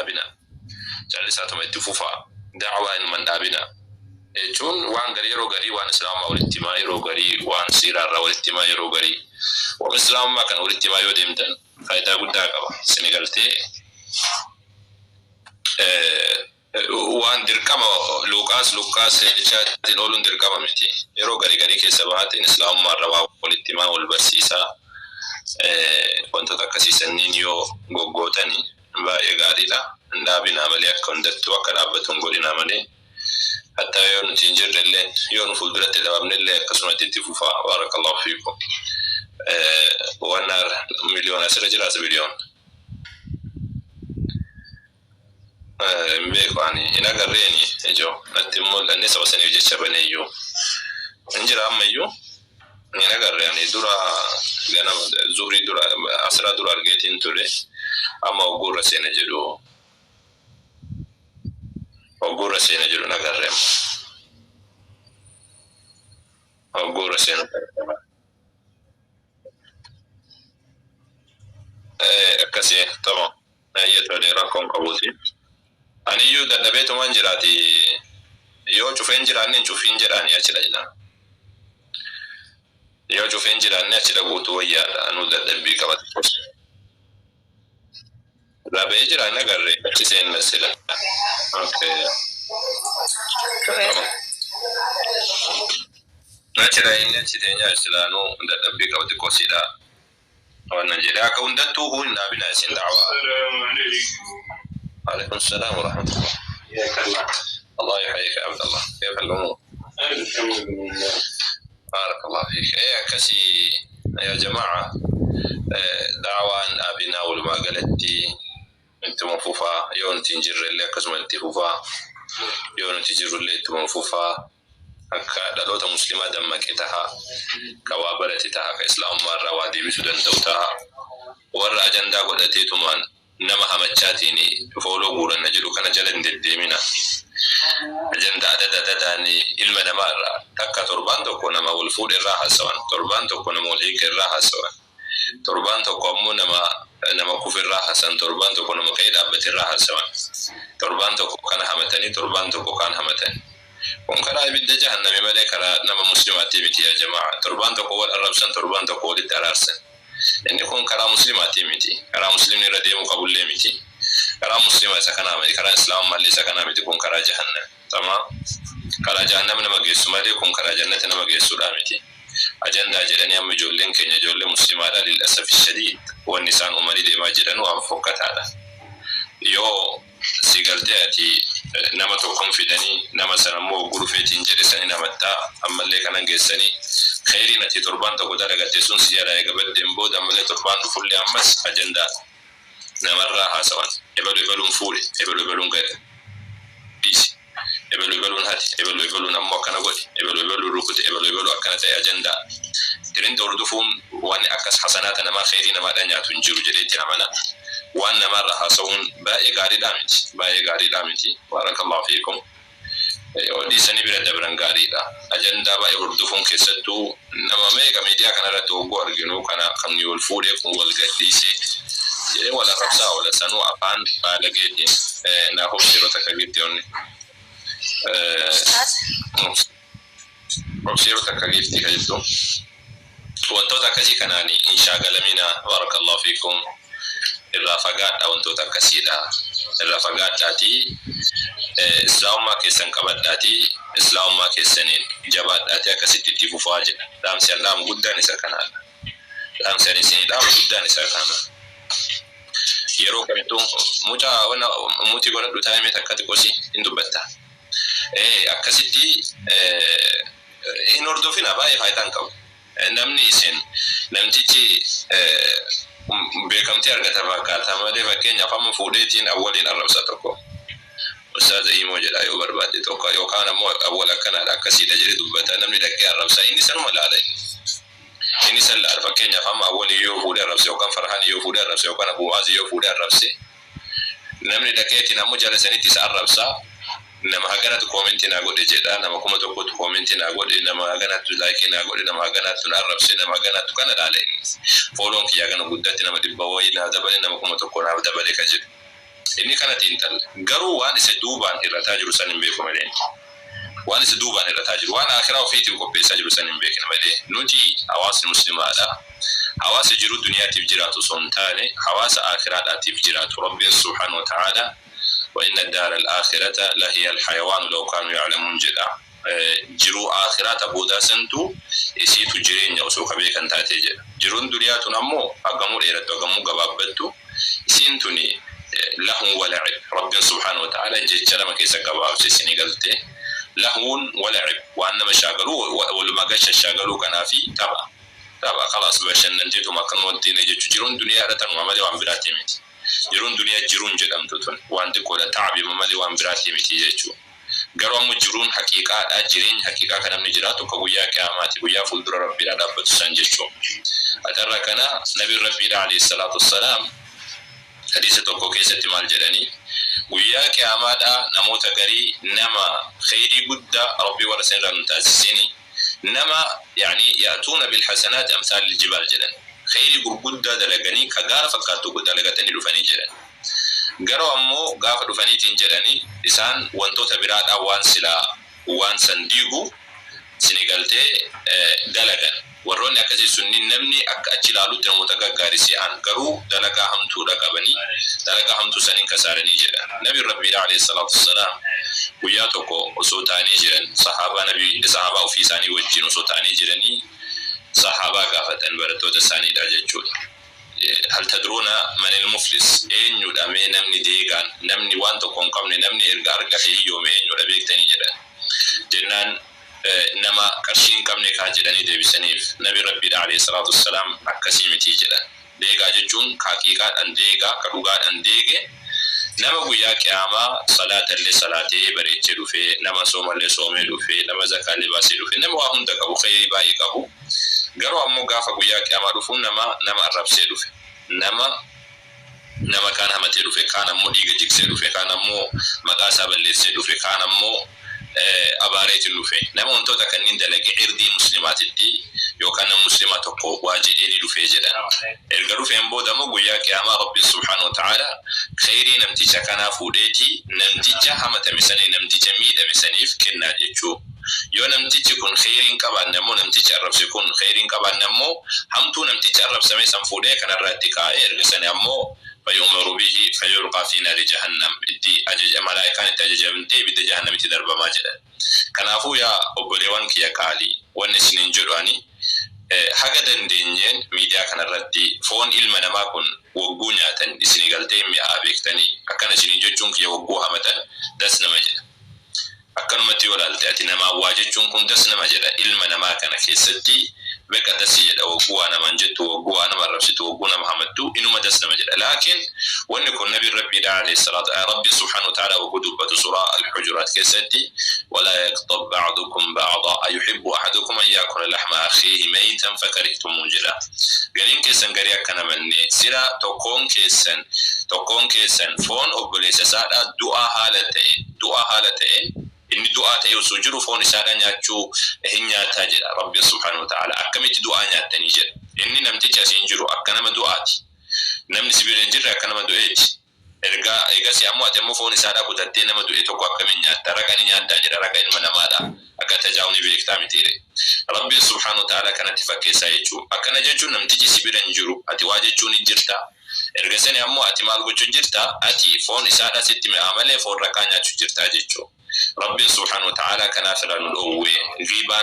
دابنا جالساتهم اتفوفا دعوة إن من دابنا جون وان غري روغري وان اسلام او الاجتماعي روغري وان سيرار او الاجتماعي روغري واسلام ما كان الاجتماعي وديمتن فايدا غدا قبا سنغالتي وان دركما لوكاس شات نولن دركما متي روغري غري كسبات اسلام ما روا الاجتماع والبرسيسا كنت تكسيسنينيو غوغوتاني با يغاديلا ndabina mali akondatu akarabatun godina mali حتى يوم تنجر الليل يوم فلدرت الأمن الليل كسمة تفوفا بارك الله فيكم والنار مليون أسرة جلاس مليون مبيك يعني إنا قريني إجو نتمول الناس وسني يجي شبني يو إنجر أما يو إنا قريني دورا لأن زوري دورا أسرة دورا رجيتين تولي أما أقول رسينا جلو أقول رسينا جلو نقرم أقول رسينا كسي طبعا هي تولي رقم قبوتي أنا يو ده بيت منجراتي يو شوفين جراني شوفين جراني أشيل أجنا يو شوفين جراني أشيل قوتو ويا أنو ده بيك ما تقص لا بيجرا نقرر تسين مسلا أوكي نشرا إني تسيني أشيل أنو ده بيك ما تقص لا وانا جدا كون ده توه نبينا سين دعوة عليكم السلام ورحمة الله الله يحييك يا عبد الله كيف الأمور بارك الله فيك يا كسي يا جماعة دعوة أبينا ولما قالتي أنتم مفوفا يوم تنجر اللي كسم التفوفا يوم تنجر اللي أنتم مفوفا akka dalota muslima da makitaha kawabalati ta haka islam marra wadi bisudan tauta warra ajanda godate tuman nama hamachati ni folo guran najidu kana jalan dedemina ajanda adada ni ilma da marra takka turbanto ko nama wal fudi raha sawan turbanto ko nama wal raha sawan turbanto ko mun nama kufir raha san turbanto ko nama kaida abati raha sawan turbanto ko kana hamatani turbanto ko kan hamatani وانكرا بيد جهنم ملك نما مسلمات متي يا جماعه تربان تقول الربسن تربان تقول الدرارسن ان يكون كرا مسلمات متي كرا مسلمين ردي مقبول متي كرا مسلمات سكنا متي كرا اسلام مالي سكنا متي كون كرا جهنم تمام كرا جهنم نما جيسو مالي كون كرا جنة نما جيسو متي اجندا جدني ام جولين كني جول مسلمات للاسف الشديد والنساء امري دي ما جدن وافقت هذا يو سيغلتي nama tokkon fidani nama sanammoo gurufeetiin jedhesanii namatta ammallee kanan geessanii khayrii nati torban tokko daragatte sun siyara eegabadden booda ammallee torban dhufullee ammas ajandaa namarraa haasawan ebaluun fuudhe ebaluun gadi dhiisi ebaluun hati ebaluun ammoo akkana godhi ebaluun rukute ebaluun akkana ta'e ajandaa tirin dordufuun waan akkas hasanaata namaa khayrii namaadhaan nyaatu hin jiru jedheetti amana وانا مرة حاسون باقي قاري دامتي بارك الله فيكم ودي سني برد برن قاري دا أجندا باقي بردفون كسدو نما ميجا ميديا كان رتو قارجنو كان خمني والفوري كون والقديسي ولا ربصا ولا سنو أبان بالجيتي ناخذ سيرتك جيتيوني سيرتك جيتي كجدو وانتو تكذي كناني إن شاء الله منا بارك الله فيكم الرافقات أو أنتو تكسيدا الرافقات تاتي إسلام ما كيسن كبر تاتي إسلام ما كيسنين جبات تاتي كسيتي تفوفاج دام سلام قداني سكنا دام سنين دام قداني سكنا يروح كمتو موجا وانا موتي قرأت لتايمي تكاتي كوسي إندو بتا أكسيتي إنوردو فينا باي فايتان كم نمني سن نمتيجي beekamtii argata fakkaata malee fakkeenya afaan fuudheetiin awwaliin arrabsa tokko ustaaza himoo jedha yoo barbaade tokko yookaan ammoo awwal akkanaadha akkasiidha jedhe dubbata namni dhaqee arrabsa inni sanuma laala inni san laala fakkeenya afaan awwalii yoo fuudhee arrabse yookaan farhaan yoo fuudhee arrabse yookaan abuwaazii yoo fuudhee arrabse namni dhaqeetiin ammoo jala sanitti isa arrabsa nama haganatu commenti na godhe jedha nama kuma tokkotu commenti na godhe nama haganatu like na godhe nama haganatu na arrabse nama haganatu kana laala folon ki yagana guddatti nama dibba wayi na dabale nama kuma tokko na dabale ka jedhu inni kana tintal garuu waan isa duubaan irrataa jiru san hin beeku malee waan isa duubaan irrataa jiru waan akhiraa ofiitiin qopheessaa jiru san hin beekne malee nuti hawaasni muslimaadha hawaasa jiru duniyaatiif jiraatu son taane hawaasa akhiraadhaatiif jiraatu rabbi subhanahu wa ta'ala وإن الدار الآخرة لهي الحيوان لو كانوا يعلمون جدا jiru akhirata boda santu isitu jirenya usoka be kan taate je jirun duniya tunammo agamu dheeratu agamu gabaabbattu isintuni lahun wala'ib rabbi subhanahu wa ta'ala jechara makesa gabaabse sinigalte lahun wala'ib wa annama shagalu wal magasha shagalu kana fi taba khalas bashan nantitu makan wadina jechu jirun duniya ratan mamali wa ambirati miti jirun duniya jirun jedamtu tun wa andiko da ta'bi mamali wa ambirati miti jechu garuu ammoo jiruun haqiiqaadha jireenya haqiiqaa kan namni jiraatu ka guyyaa qiyaamaati guyyaa fuuldura rabbiidhaa dhaabbatu san jechuun atarra kana nabi rabbiidhaa alayhi salaatu wassalaam hadiisa tokko keessatti maal jedhanii guyyaa qiyaamaadha namoota garii nama khayrii guddaa rabbii warra san irraa nu taasisini nama yani yaatuuna bilhasanaat amsaal aljibaal jedhan khayrii gurguddaa dalaganii ka gaara fakkaattu dalagatanii dhufanii jedhan garuu ammoo gaafa dhufaniitiin jedhanii isaan wantoota biraadhaa waan silaa waan sandiigu sinigaltee dalagan warroonni akkasii sunni namni akka achi ilaalutti namoota gaggaarii si'an garuu dalagaa hamtuudha qabanii dalagaa hamtuu saniin kasaaranii jedhan nabi rabbiidha alayhi salaatu wassalaam guyyaa tokko osoo ta'anii jiran sahaabaa ofii isaanii wajjin osoo ta'anii jiranii sahaabaa gaafatan barattoota isaaniidha jechuudha هل تدرون من المفلس أين يدامي نمني ديغان نمني وانتو كونكمني نمني إرغارغا هيو مين يدابيك تاني جنان نما كرشين كمني كاجراني دي بسنيف نبي ربي عليه الصلاة والسلام أكسيمي تيجران ديغا ججون كاكيغا أن ديغا كروغا أن ديغا نما قويا كياما صلاة اللي صلاتي بريتش لفي نما صوم اللي صومي لفي نما زكاة اللي باسي لفي نما واهم دكابو خيري باي كابو garuu ammoo gaafa guyyaa qiyaama dhufu nama arrabsee dhufe nama kaan hamatee dhufe kaan ammoo dhiiga jigsee dhufe kaan ammoo maqaa isaa balleessee dhufe kaan ammoo abaareetiin dhufe nama wantoota kanneen dalage irdii muslimaatitti yookaan nama muslima tokko waa jedhee dhufee jedhan erga dhufeen booda ammoo guyyaa qiyaama rabbi subhanahu wa ta'ala khayrii namticha kanaa fuudheeti namticha hamatame sanii namticha miidhame saniif kennaa jechuu yoo namtichi kun khayriin qabaanne ammoo namtichi arrabse kun khayriin qabaanne ammoo hamtuu namtichi arrabsame san fuudhee kanarratti kaa'ee erga sanii ammoo فيؤمر به فيلقى في نار جهنم دي أجج ملائكة تججمتي بيد جهنم تدرب ما جدا كنافو يا أبوليوانك يا كالي ونسنين جلواني حاجة دندين ميديا كان ردي فون إلما ما كن وجونا تن سنغالتين يا أبيك تاني أكان سنين جونك يا وجوها متن دسنا مجد أكان متي ولا التأتينا ما واجد جونكم دسنا مجد إلما ما كان كيستي بك دسيجد وجوانا من جد وجوانا من رفسيت وجونا محمدو إنه ما دسنا مجد لكن ونكون نبي ربي عليه الصلاة ربي سبحانه وتعالى وكتب سورة الحجرات كيستي ولا يقطب بعضكم بعضا أيحب أحدكم أن يأكل لحم أخيه ميتا فكرهتم جلا قالين كيسن قريا كان مني سيرا تكون كيسن فون أبليس سادا دعاء حالتين إني دعاء تيو سجرو فون سادا نياتشو هنيا تاجر ربي سبحانه وتعالى أكملت دعاء نيات نيجر إني نمتي سينجرو أكنما دعاتي نمني سبيل نجر أكنما دعاتي إرجع سيامو أتمو فون سادا كتاتي نما دعاتو كأكمل نيات ركاني نيات تاجر ركاني من ماذا أكتجاوني بيكتامي تيري ربي سبحانه وتعالى كانت تفكر سايجو أكنا جاتشو نمتي سبيل نجرو أتواجهشو نجرتا إرجع سني أمو أتمال بوجو جرتا أتي فون سادا ستي معاملة فون ركاني أتشو جرتا جاتشو ربي سبحانه وتعالى كان فعلا الأول غيبا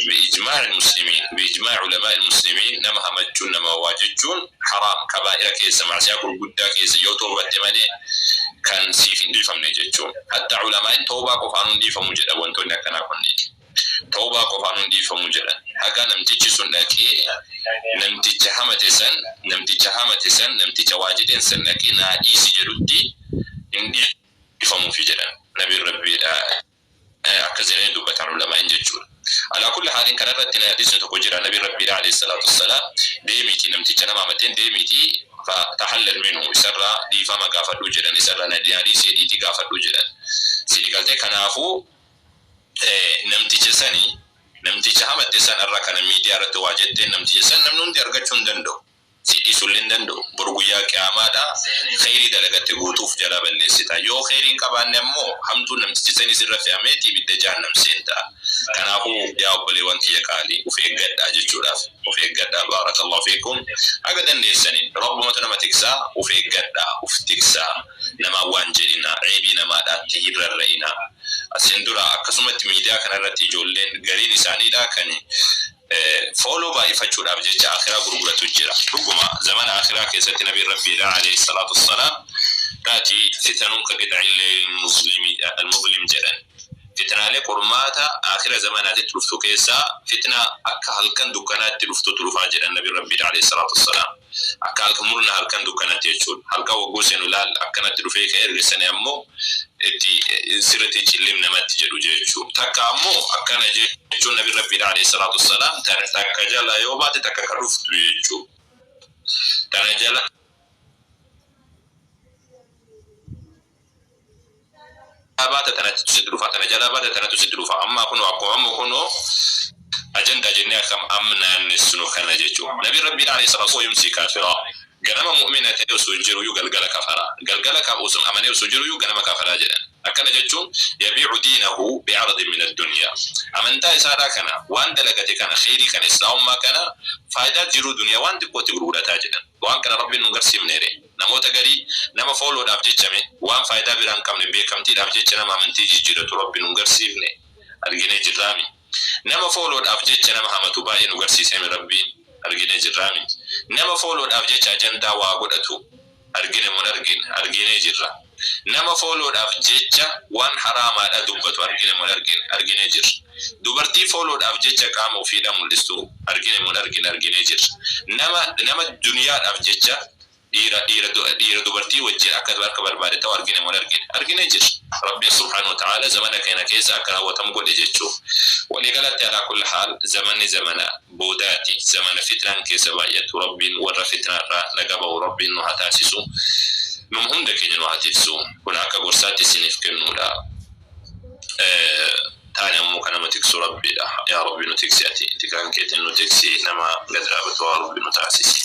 بإجماع المسلمين بإجماع علماء المسلمين نما همجون نما واججون حرام كبائر كيس معصية قد كيس يوتوب التمالي كان سيفين دي فمن ججون حتى علماء توبا قفانون دي فمجرد وانتون كنا كنين توبا قفانون دي فمجرد هكا نمتيج سنكي نمتيج همتسن نمتيج واجدين سنكي نائيس جلدي اندي فمو في جلن نبي ربي أكزين دوبة علماء إنجيل على كل حال كان رتنا حديث تقول نبي ربي عليه الصلاة والسلام ديميتي نمتي جنا مامتين ديميتي فتحلل منه يسرى دي فما قافر لوجرا يسرى ندي حديث دي قافر لوجرا سيدي قالت كنافو نمتي جسني نمتي جهامت جسن الركن ميديا رتواجد نمتي جسن نمنون درجة دندو سيدي سولندندو برغويا كامادا خيري دلغت غوتوف جلا بلسيتا يو خيرين كبان نمو حمدو نمتسيسني سر في اميتي بدجان نمسينتا كان هو جاوب لي وانت يقالي وفي قد اججوراف وفي قد بارك الله فيكم اقدن لسنين رب متنما تكسا وفي قد وفي تكسا نما وانجلنا عيبنا ما داتي الرئينا اسندرا اكسمت ميديا كان رتي جولين غري لساني دا كان فولو با يفجوا ابجج اخره غرغره تجرا ربما زمان اخره كيست نبي ربي عليه الصلاه والسلام تاتي فتن كقطع المظلم جدا فتنه لقرماتا اخر زمانات تلفتو كيسا فتنه اكا هلكن دكانات تلفتو تلفا جدا النبي ربي عليه الصلاه والسلام اكا هلكمرنا هلكن دكانات يجول هلكا وغوسن لال اكنا تلفيك ارغسن امو اتي سيرتي تشلمنا ما تجلو جيجو تكامو اكنا جيجو النبي ربي عليه الصلاه والسلام تاكا جلا يوبا تككرفتو يجو تنجلا abata tanatu sidrufa tanajala abata tanatu sidrufa amma kuno aqwamu kuno ajenda jinna kam amna nisnu kana jechu nabi rabbi alayhi salatu wa yumsi kafira ganama mu'minata yusujiru yugalgala kafara galgala ka usum amane yusujiru yugalama kafara jada akana jechu yabi'u dinahu bi'arad min ad-dunya amanta isara kana wanda lagati kana khairi kana islam ma kana faida jiru dunya wanda ko tigrura tajida wa kana rabbi ngarsi minere namota gari nama follow da abjechame wan faida biran kamne be kamti da abjecha nama manti jiro to rabbi ngarsi ne argine jirami nama follow da abjecha nama hamatu ba inu garsi sai rabbi argine jirami nama follow da abjecha ajanda wa godatu argine monargin argine jirra nama follow da abjecha wan harama da dubbatu argine monargin argine jir dubarti follow da abjecha kamo fi da mulistu argine monargin argine jir nama dunya da abjecha ديرا دوبرتي وجه أكد بركبر بعد توارجين أرجين جيش ربي سبحانه وتعالى زمانك هنا كيس أكره وتمقول جيشو ولقلت على كل حال زمن بوداتي زمن فتران كيس بايت ربي ور فتران نجابه ربي إنه هتأسسه نمهم دكين إنه هتأسسه هناك قرصات سنف كنولا تاني أمو كان ما تكسو ربي يا ربي نتكسياتي تكان كيت إنه تكسي نما قدر أبتوا ربي نتأسسي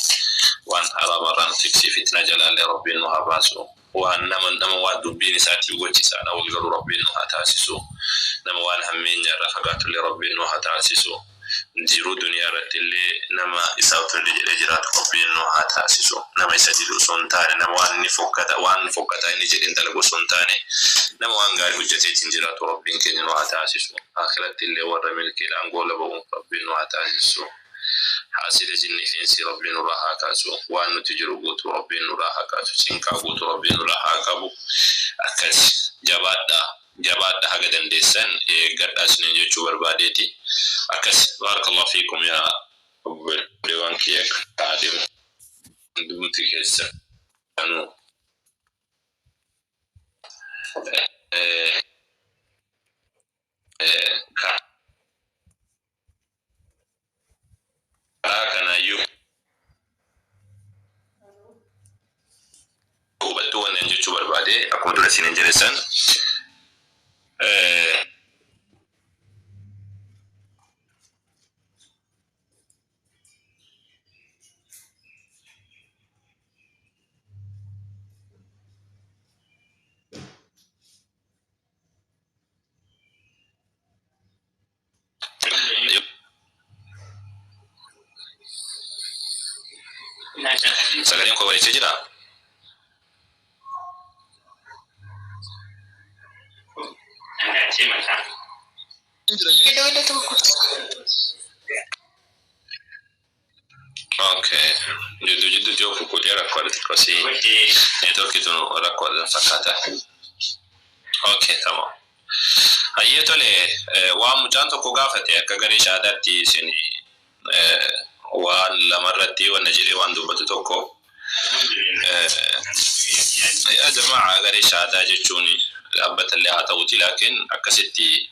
وان على مران تكسي فتنة جلال ربي إنه هباسو وان نما وادو بيني ساتي وجي سانا وقالوا ربي إنه هتأسسو نما وان همين رفقات لربي إنه هتأسسو نجيرو دنيا رتلي نما إساوت الإجرات ربي إنه هتأسسو نما يسجلوا سنتاني نما وان فوقتا نجد انت لقو سنتاني نما وان قال وجتي تنجرات ربي إنه هتأسسو آخرت اللي ورى ملكي لأنقول لبو ربي إنه هتأسسو حاسد جني فينسي ربي نراها كاسو وأن تجرو قوت ربي نراها كاسو سينكا قوت ربي نراها كابو أكس جبادة حاجة دندسان قد أسنين جوشو برباديتي أكس بارك الله فيكم يا أبو لوان كيك قادم دمتك هسه أنو كان يو وبتو أن جوشو بربادي أكون درسين جلسان sagaleen ko wali jira okay jiddu joku ko dera ko kasi network itu rakwa fakata okay tamam ayeto le wa mujanto ko gafate kagari shadati sini ولا مرتي ونجري وانdu بتوكو يا جماعه غير شهاده جوني ابت اللي هتوتي لكن اكستي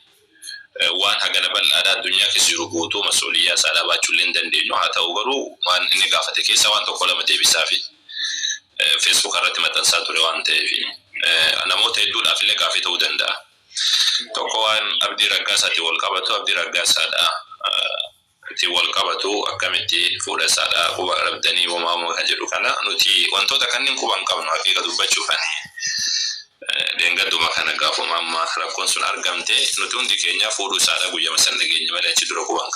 وان هغلبل على الدنيا كسيرغوتو مسؤوليه سالابا چولين دندينو هتوغرو وان اني غافتك سوان تو كلمه تي بيسافي فيسبوك رتي متنساتوري وان تي انا موت يدول افله غافي تودندا توكو وان ابدي رغاساتي والقبتو ابدي رغاسادا ti wal qabatu akkamitti fuudha saadha quba rabdanii wamaama kan jedhu kana nuti wantoota kanneen quban qabnu haqiiqa dubbachuufani deengaduma kana gaafa mamma rakkoon sun argamte nuti hundi keenya fuudhu saadha guyyama san dhageenya malee achi dura quban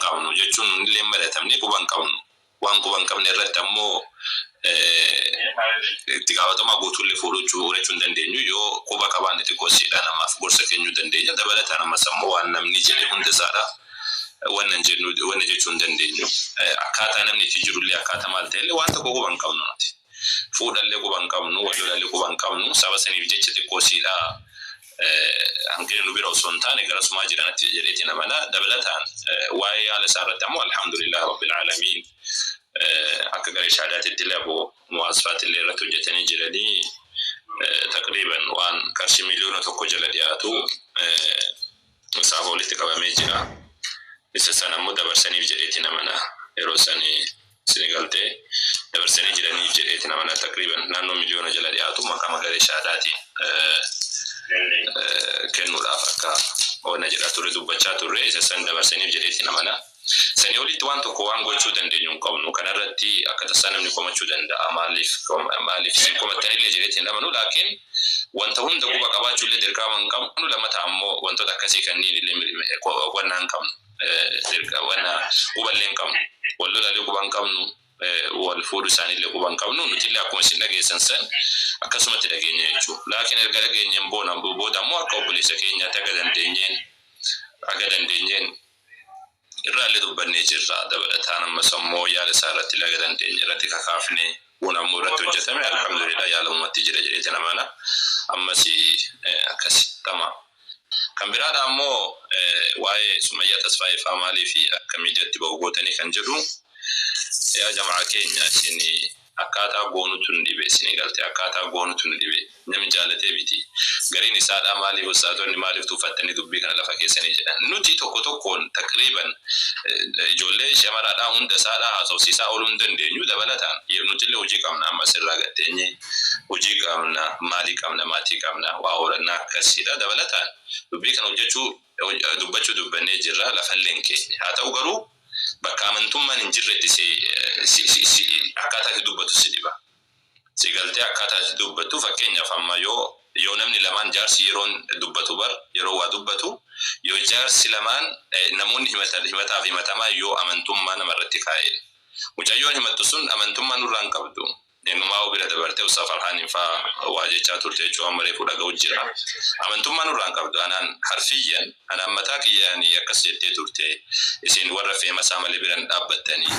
qabnu jechuun illee malatamne quban qabnu waan quban qabne irratti ammoo itti gaafatama guutuulle fuudhuu jechuun dandeenyu yoo quba qabaan itti goosiidha namaaf gorsa kennuu dandeenya dabalataan ammas ammoo waan namni jedhe hunda saadha wannan jechuun dandeenyu akkaataa namni itti jirullee akkaataa maal ta'ellee waan tokko quban qabnu nuti fuudhallee quban qabnu wallolallee quban qabnu saba saniif jecha xiqqoosiidha hanqina nu bira osoo hin taane gara sumaa jiranatti jedheeti namana dabalataan waa'ee haala isaarratti ammoo alhamdulillah rabbil aalamiin akka garee shaadaatitti illee muwaasfaatiillee irratti hojjetanii jiranii taqriiban waan qarshii miliyoona tokko jala dhiyaatu isaaf walitti qabamee jira isa sana ammoo dabarsaniif jedheeti namana yeroo sanii sinigaltee dabarsanii jiraniif jedheeti namana taqriiban naannoo miliyoona jala dhiyaatu maqama garee shaadaatiin kennuudhaaf akka oona jedha ture dubbachaa turre isa san dabarsaniif jedheeti namana sani walitti waan tokko waan gochuu dandeenyu hin qabnu kanarratti akka tasaa namni komachuu danda'a maaliif sin komattanillee jedheeti namanu laakiin wanta hunda quba qabaachuullee dirqama hin qabnu lamata ammoo wantoota akkasii kanniin illee qonnaa hin qabnu wanna quballee hin qabnu wallolallee quba hin qabnu wal fuudhu isaanillee quba hin qabnu nutillee akkuma isin dhageessan san akkasumatti dhageenya jechuudha laakiin erga dhageenyeen booda ammoo akka obboleessa keenyaatti aga dandeenyeen irraallee dubbannee jirra dabalataan ammas ammoo yaala isaa irratti laga dandeenya irratti kakaafne waan ammoo irratti hojjetame alhamdulillah yaala ummatti jira jedheeti namana ammas akkasi tama kan biraadha ammoo waa'ee Sumayyaa Tasfaayee Faamaalii fi akka miidiyaatti bogootanii kan jedhu yaa jamaa keenya isin akkaataa goonutu dhibe isin galtee akkaataa goonutu dhibe namni jaalatee biti gariin isaadha maaliif wasaatonni maaliif tuufattanii dubbii kana lafa keessanii jedhan nuti tokkoon taqriiban ijoollee shamaraadhaa hunda isaadhaa haasawsiisaa ooluu hin dandeenyu dabalataan nutillee hojii qabna amma sirraa gatteenye hojii qabna maalii qabna maatii qabna waa horannaa akkasiidha dabalataan dubbii kana dubbachuu dubbannee jirra lafallee hin keenya haa ta'u garuu bakka amantummaan hin jirretti akkaataa itti dubbatu si dhiba si galtee akkaataa itti dubbatu fakkeenyaaf amma yoo namni lamaan jaarsi yeroon dubbatu yeroo waa dubbatu yoo jaarsi lamaan namoonni himataa fi himatamaa yoo amantummaa namarratti kaa'e mucayyoon himattu sun amantummaa nurraan qabdu numaa bira dabarte usaaf alhaaniin faa waa jechaa turte jechuun ammaree fuudha ga'u jira amantummaa nurraan qabdu anaan harfiyyan anaan mataa kiyyaanii akkas jettee turte isin warra feemasaa malee biran dhaabbattanii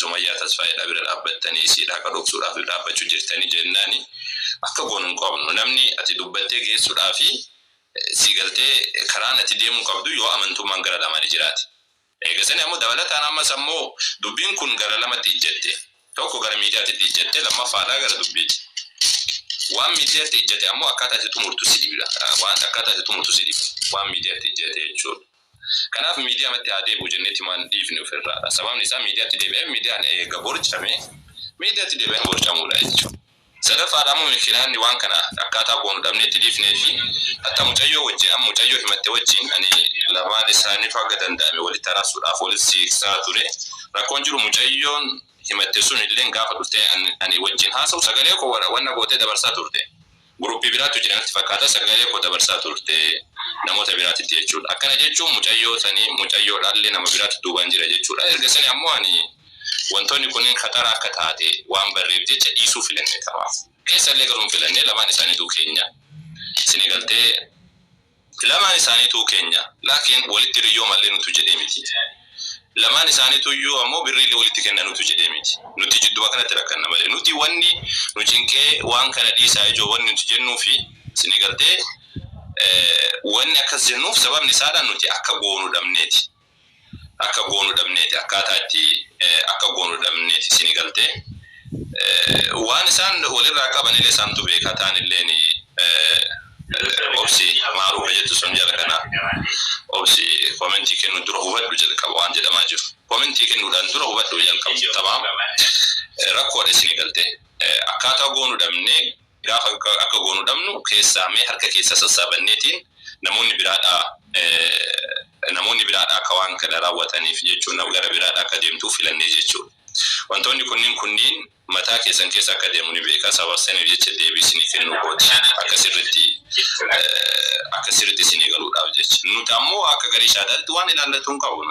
Sumayyaa Tasfaayee bira dhaabbattanii isiidhaa akka dhoksuudhaaf dhaabbachuu jirtanii jennaani akka goonu hin qabnu namni ati dubbattee geessuudhaafi si galtee karaan ati deemuu qabdu yoo amantummaan gara lamaanii jiraate eegasanii ammoo dabalataan ammas ammoo dubbiin kun gara lamatti ijjette tokko gara miidiyaatti ijjette lammaffaadhaa gara dubbiiti waan miidiyaatti ijjette ammoo akkaataa itti xumurtu si dhibla waan akkaataa itti xumurtu si dhibla waan miidiyaatti ijjette jechuudha kanaaf miidiyaatti haa deebi'u jenneeti waan dhiifne ofirraadha sababni isaa miidiyaatti deebi'ee miidiyaan eega borcame miidiyaatti deebi'ee borcamuudha jechuudha sadaffaadha ammoo mikinaanni waan kana akkaataa goonu dhabne itti dhiifnee fi hatta mucayyoo himatte wajjin ani lamaan isaanii faga danda'ame walitti araarsuudhaaf walitti siiqsaa ture rakkoon jiru mucayyoon himatte sun illee gaafa dhufte ani wajjin haasa'u sagalee koo wanna gootee dabarsaa turte guruppii biraatu jiranatti fakkaata sagalee koo dabarsaa turte namoota biraatitti jechuudha akkana jechuun mucayyoodhaallee nama biraatti duubaan jira jechuudha ergasanii ammoo ani wantoonni kunniin khatara akka taate waan barreef jecha dhiisuu filannee tawaaf keessallee garuun filannee lamaan isaaniituu keenya isin galtee lamaan isaaniituu keenya laakiin walitti riyyoo mallee nutu jedhee miti lamaan isaaniituu iyyuu ammoo birriillee walitti kennanutu jedhee miti nuti jidduma kanatti rakkanna malee nuti wanni nu cinqee waan kana dhiisaa ijoo wanni nuti jennuu fi isin galtee wanni akkas jennuuf sababni isaadhaan nuti akka goonu dhabneeti akkaataa itti akka goonu dhabneeti isin galtee waan isaan walirraa qabanillee isaantu beekaa ta'anilleen obsi maaruufa jettu sun jala kana obsi komentii kennu dura hubadhu jalqaba waan jedhamaa jiru komentii kennuudhaan dura hubadhu jalqabu tamaam rakkoodha isin galtee akkaataa goonu dhabnee gaafa akka goonu dhabnu keessaa mee harka keessa sassaabanneetiin namoonni biraadhaa namoonni biraadhaa akka waan kana raawwataniif jechuun gara biraadhaa akka deemtuu filannee jechuudha. Wantoonni kunniin mataa keessan keessa akka deemu ni beeka sababa saniif jecha deebisanii kennu kooti akka sirriitti isinii galuudhaaf jecha. Nuti ammoo akka garii shaadaatti waan ilaallatuun qabu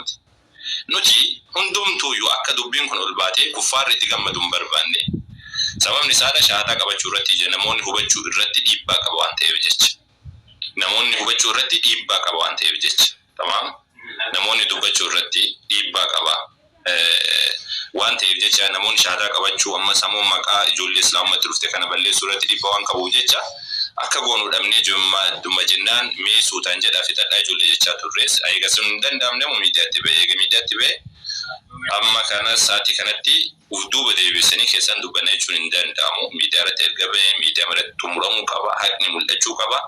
nuti hundumtuuyyuu akka dubbiin kun ol baatee kuffaarri itti gammaduun barbaanne. Sababni isaadha shahaadaa qabachuu irratti namoonni hubachuu irratti dhiibbaa qaba waan ta'eef jecha. Namoonni hubachuu irratti dhiibbaa qaba waan ta'eef jecha. Tamaam namoonni dubbachuu irratti dhiibbaa qaba waan ta'eef jecha namoonni shahaadaa qabachuu amma sammuu maqaa ijoollee islaamummaatti dhufte kana balleessuu irratti dhiibbaa waan qabuuf jecha akka goonuu dhabnee dhuma jennaan mee suutaan jedhaa fixadhaa ijoollee jechaa turrees eegasuu hin danda'amne miidiyaatti ba'e amma kana sa'aatii kanatti ufduuba deebisanii keessan dubbanna jechuun hin danda'amu. Miidiyaa irratti erga ba'ee miidiyaa irratti xumuramuu qaba, haqni mul'achuu qaba.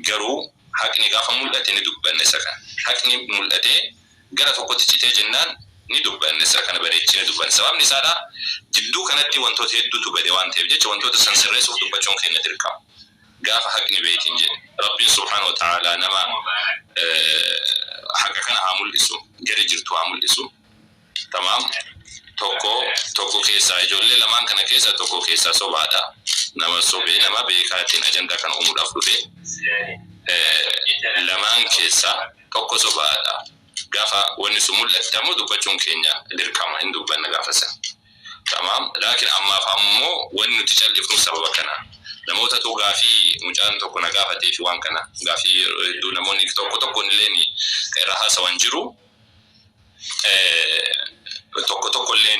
Garuu haqni gaafa mul'ate ni dubbanna isa kana. Haqni mul'atee gara tokkotti citee jennaan ni dubbanna isa kana bareechine dubbanna. Sababni isaadha jidduu kanatti wantoota hedduutu bade waan ta'eef jecha wantoota san sirreessuuf dubbachuun keenya dirqama. Gaafa haqni beekin jedhe Rabbiin subhaanahu wa ta'ala nama haqa kana haa mul'isu, gara jirtu haa mul'isu. Tamaam tokko keessa ijoollee lamaan kana keessa tokko keessa sobaadha. Nama sobee nama beekaatiin ajandaa kana uumuudhaaf dhufe. Lamaan keessa tokko sobaadha. Gaafa wanni sun mul'atamu dubbachuun keenya dirqama hin dubbanna gaafa sana. Tamaam laakiin ammaaf ammoo wanni nuti cal'ifnu sababa kana. Namoota gaafii mucaan tokko na gaafatee fi waan kana gaafii hedduu namoonni tokko illee ni irra haasawan jiru. Tokko illee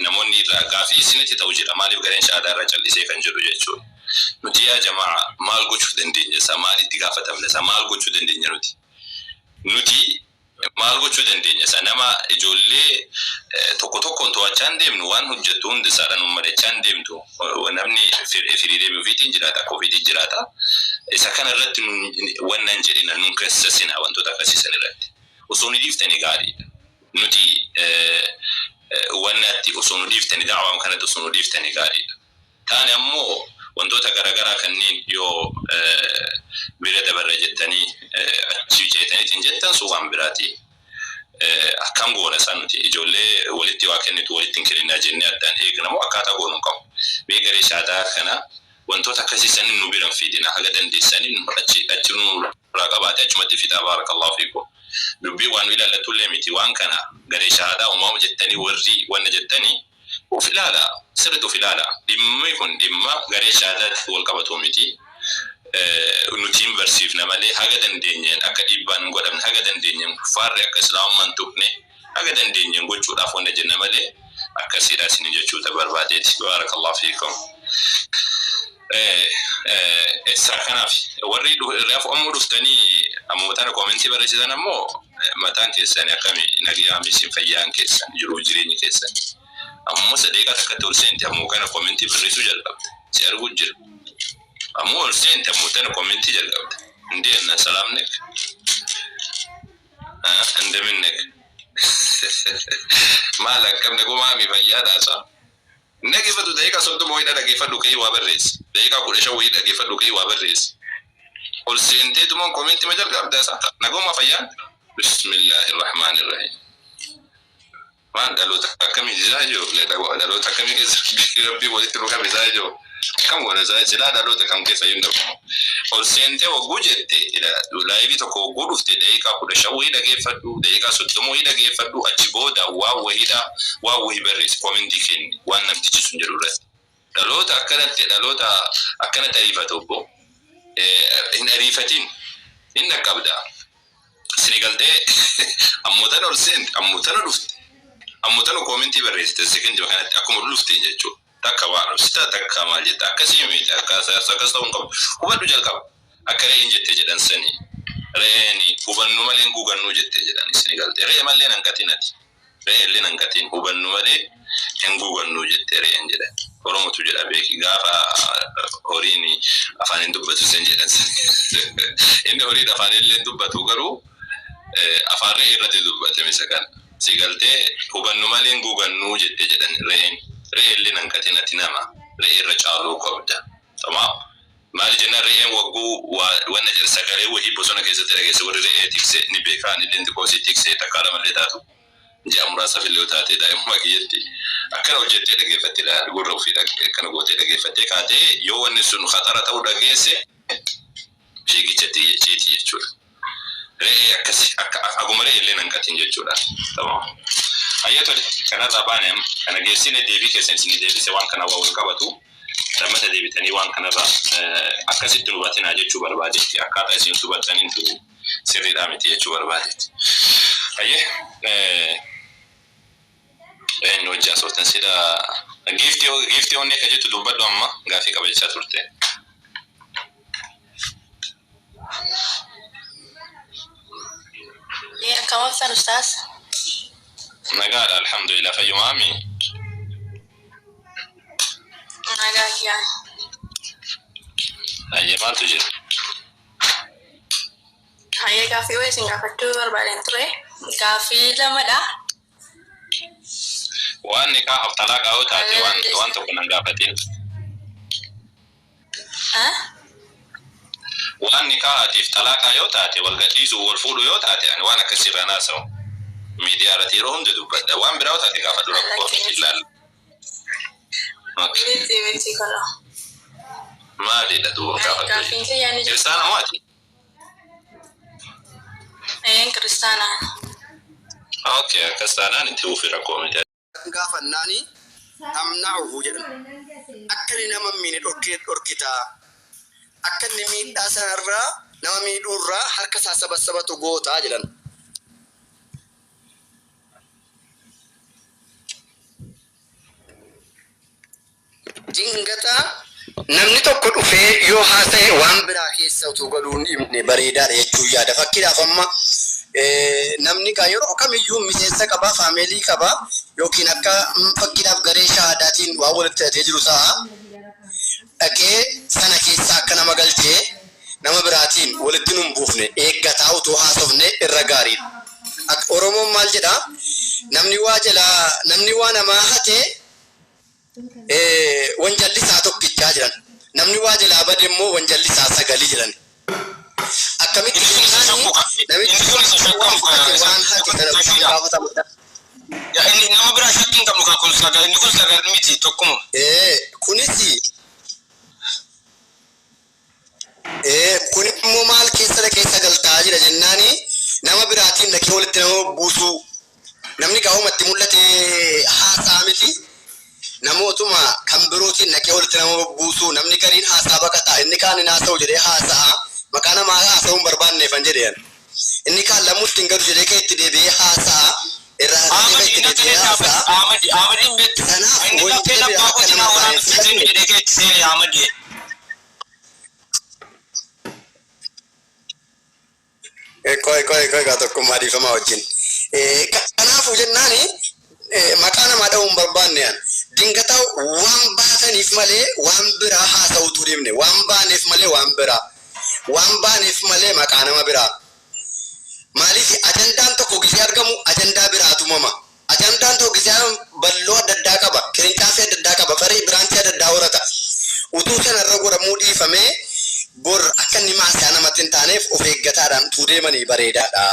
namoonni irraa gaafii isinitti ta'u jira maaliif gareen shahaadaa irra callisee kan jedhu jechuudha. Nuti yaa jamaa maal gochuu dandeenya isaa maalitti gaafatamna isaa maal gochuu dandeenya nuti maal gochuu dandeenya isaa nama ijoollee tokkoon to'achaan deemnu waan hojjetu hundi isaadhaan ummadachaan deemtu namni firiiree ofiitiin jiraata kofiitiin jiraata isa kana irratti wannan jedhina nun keessasina wantoota akkasiisan irratti osoo ni dhiiftanii gaariidha. Nuti wannatti osoo nu dhiiftanii da'awaan kanatti osoo nu dhiiftanii gaariidha. Taane ammoo wantoota garaagaraa kanneen yoo bira dabarra jettanii achi jettaniitiin jettan sun waan biraati. Akkam goona isaan nuti ijoollee walitti waa kennitu walitti hin kenninaa jennee addaan eegnamu akkaataa goonuu qabu. Beekarii shahaadaa kana wantoota akkasiisan nu biran fiidina haga dandeessanii achi nu qabaate achumatti fidaa baarakallahu fiikum. Dubbii waan ilaalatu illee miti waan kana garee shahaadaa uumamu jettanii warri wanna jettanii ufilaala sirriitti ufilaala dhimmi kun dhimma garee shahaadaatti wal qabatu miti. Nuti hin barsiifna malee haga dandeenyeen akka dhiibbaan hin godhamne haga dandeenyeen kuffaarri akka islaamummaan tuqne haga dandeenyeen gochuudhaaf wanna jenna malee akkasiidhaa isin jechuuta barbaadeeti. Baarakallahu fiikum. Kanaaf warri reef ammoo dhuftanii ammootana koomentii barreessisan ammoo mataan keessan akkami nagaa miisiin fayyaan keessan jiru jireenyi keessan ammoo sadeeqa takkatti ol seenti ammoo kana koomentii barreessuu jalqabde si arguu jira ammoo ol seenti ammootana koomentii jalqabde indee anna salaamnek indeminnek maal akkamne gomaami fayyaadhaasa nagifatu daqiiqa 30 wayidha dhaggeeffadhu ka'ii waa barreessi daqiiqa 15 wayidha dhaggeeffadhu ka'ii waa barreessi ol seentee tumoon koomentii ma jalqabda nagoma fayyaan bismillahir rahmanir rahim waan dhaloota akkamii jiraajoo dhaloota akkamii keessa rabbii walitti nu qabisaa joo kam wala silaa dhaloota kam keessa hin dhabu ol seentee wagguu jette laayivii tokko wagguu dhufte daqiiqa 15 wayii dhaggeeffadhu daqiiqa 30 wayii dhaggeeffadhu achi booda waa wayii barreessi koomentii kenni waan namtichi sun jedhu irratti dhaloota akkanatti ariifatu obbo hin ariifatiin hin dhaqqabda sinigaltee ammootana ol seente ammootana dhufte ammootana koomentii barreessite sekenjima kanatti akkuma dhufte jechuudha. Takka waan sita takka maal jetta akkasii miti akkas ta'uun qabu hubadhu jalqaba akka re'een jette jedhan sanii re'eeni hubannu malee guugannu jette jedhan isin galte re'ee malee nanqatinati re'ee illee nanqatin hubannu malee hin guugannu jette re'een jedhan oromotu jedha beeki gaafa horiin afaan hin dubbatu sen jedhan inni horiin afaan illee dubbatu garuu afaan re'ee irratti dubbate misa kan si galtee hubannu malee guugannu jette jedhan re'een re'ee illee nanqatinati nama re'ee irra caaluu qabda. Tamam maal jenna re'een wagguu waan jira sagalee wahii bosona keessatti dhageesse warri re'ee tiksee ni beekaa ni leentikoosi tiksee takkaadha malee taatu ji'a muraasa fillee taatee daa'imummaa kiyyatti akkana hojjettee dhageeffattee gurra ofii akkana gootee dhageeffattee kaatee yoo wanni sun khatara ta'uu dhageesse fiigichatti jecheeti jechuudha. Re'ee akkasi agumalee illee nanqatiin jechuudha. Tamam. Ayyatole kanarraa baane kana geessine deebii keessan isin deebise waan kana wal qabatu. Lammata deebitanii waan kanarraa akkasitti hubatinaa jechuu barbaadetti akkaataa isin hubattaniintu sirriidhaa miti jechuu barbaadetti. Ayyee eenyu hojjaa soortan sida giiftii onnee ka jettu dubbadhu amma gaafii qabachaa turte. Kamu afsan Ustaz? Nagaadha alhamdulillah fayyumaami. Nagaadha. Ayyee maaltu jira? Ayyee gaafii wayii isin gaafachuu barbaaden ture. Gaafii lamadha. Waan nikaah talaqaa yoo taate waan tokko nan gaafatin. Waan nikaahatiif talaqaa yoo taate wal gadhiisuu wal fuudhuu yoo taate ani waan akkasirraa naasa'u miidiyaa irratti yeroo hunda dubbadha waan biraa yoo taate gaafadhu rakkoo miti ilaalla. Miti kono. Maalidha duuba gaafadhu? Kiristaana mo'ati? Kiristaana. Okay, akkas taanaan itti ufi rakkoo miti. Gaafannaani amna'uhu jedhan akka inni nama miine dhorkitaa akka inni miidhaa sanarraa nama miidhuurraa harka isaa sabatu gootaa jedhan. Jingata namni tokko dhufee yoo haasa'e waan biraa keessa utuu godhuun dhimne bareedaadha jechuu yaada. Fakkiidhaaf amma namni kaa yeroo kamiyyuu miseensa qabaa faameelii qabaa yookiin akka fakkiidhaaf garee shahaadaatiin waan walitti hidhatee jiru ta'a dhaqee sana keessaa akka nama galchee nama biraatiin walitti nun buufne eeggataa utuu haasofne irra gaariidha. Oromoon maal jedhaa namni waa namaa hatee wanjallisaa tokkichaa jiran namni waa jalaa bade immoo wanjallisaa sagalii jiran. Akkamitti namichi waan hati kana gaafatamudha. Inni nama biraa shakkiin qabnu kan kun sagal inni kun sagal miti tokkuma. Kun immoo maal keessa dhaqee sagaltaa jira jennaani nama biraatiin dhaqee walitti nama buusuu namni gaa'umatti mul'ate haasaa miti. Namootuma kan birootiin dhaqee walitti nama buusuu namni gariin haasaa baqataa inni kaan hin haasa'u jedhee haasa'a maqaa namaa haasa'uun barbaanneefan jedheen inni kaan lamuutti hin galu jedhee kan itti deebi'ee haasa'a irraa Ahmad inni ta'ee haasa'a Ahmadin beektu inni lafee labbaa qotinaa waraana fiitiin jedhee kan itti seene Ahmadi. Koi gaa tokkummaa dhiifamaa wajjin. Kanaafuu jennaani maqaa namaa dha'uun barbaanne dingata waan baataniif malee waan biraa haasa'utu deemne waan baaneef malee waan baaneef malee maqaa nama biraa. Maaliif ajandaan tokko gisee argamu ajandaa biraatu mama. Ajandaan tokko gisee balloo adda addaa qaba qirincaafi adda addaa qaba faree biraantii adda addaa horata. Utuu sanarra godhamuu dhiifamee bor akka inni maasaa namatti hin taaneef of eeggataadhaan utuu deemanii bareedaadha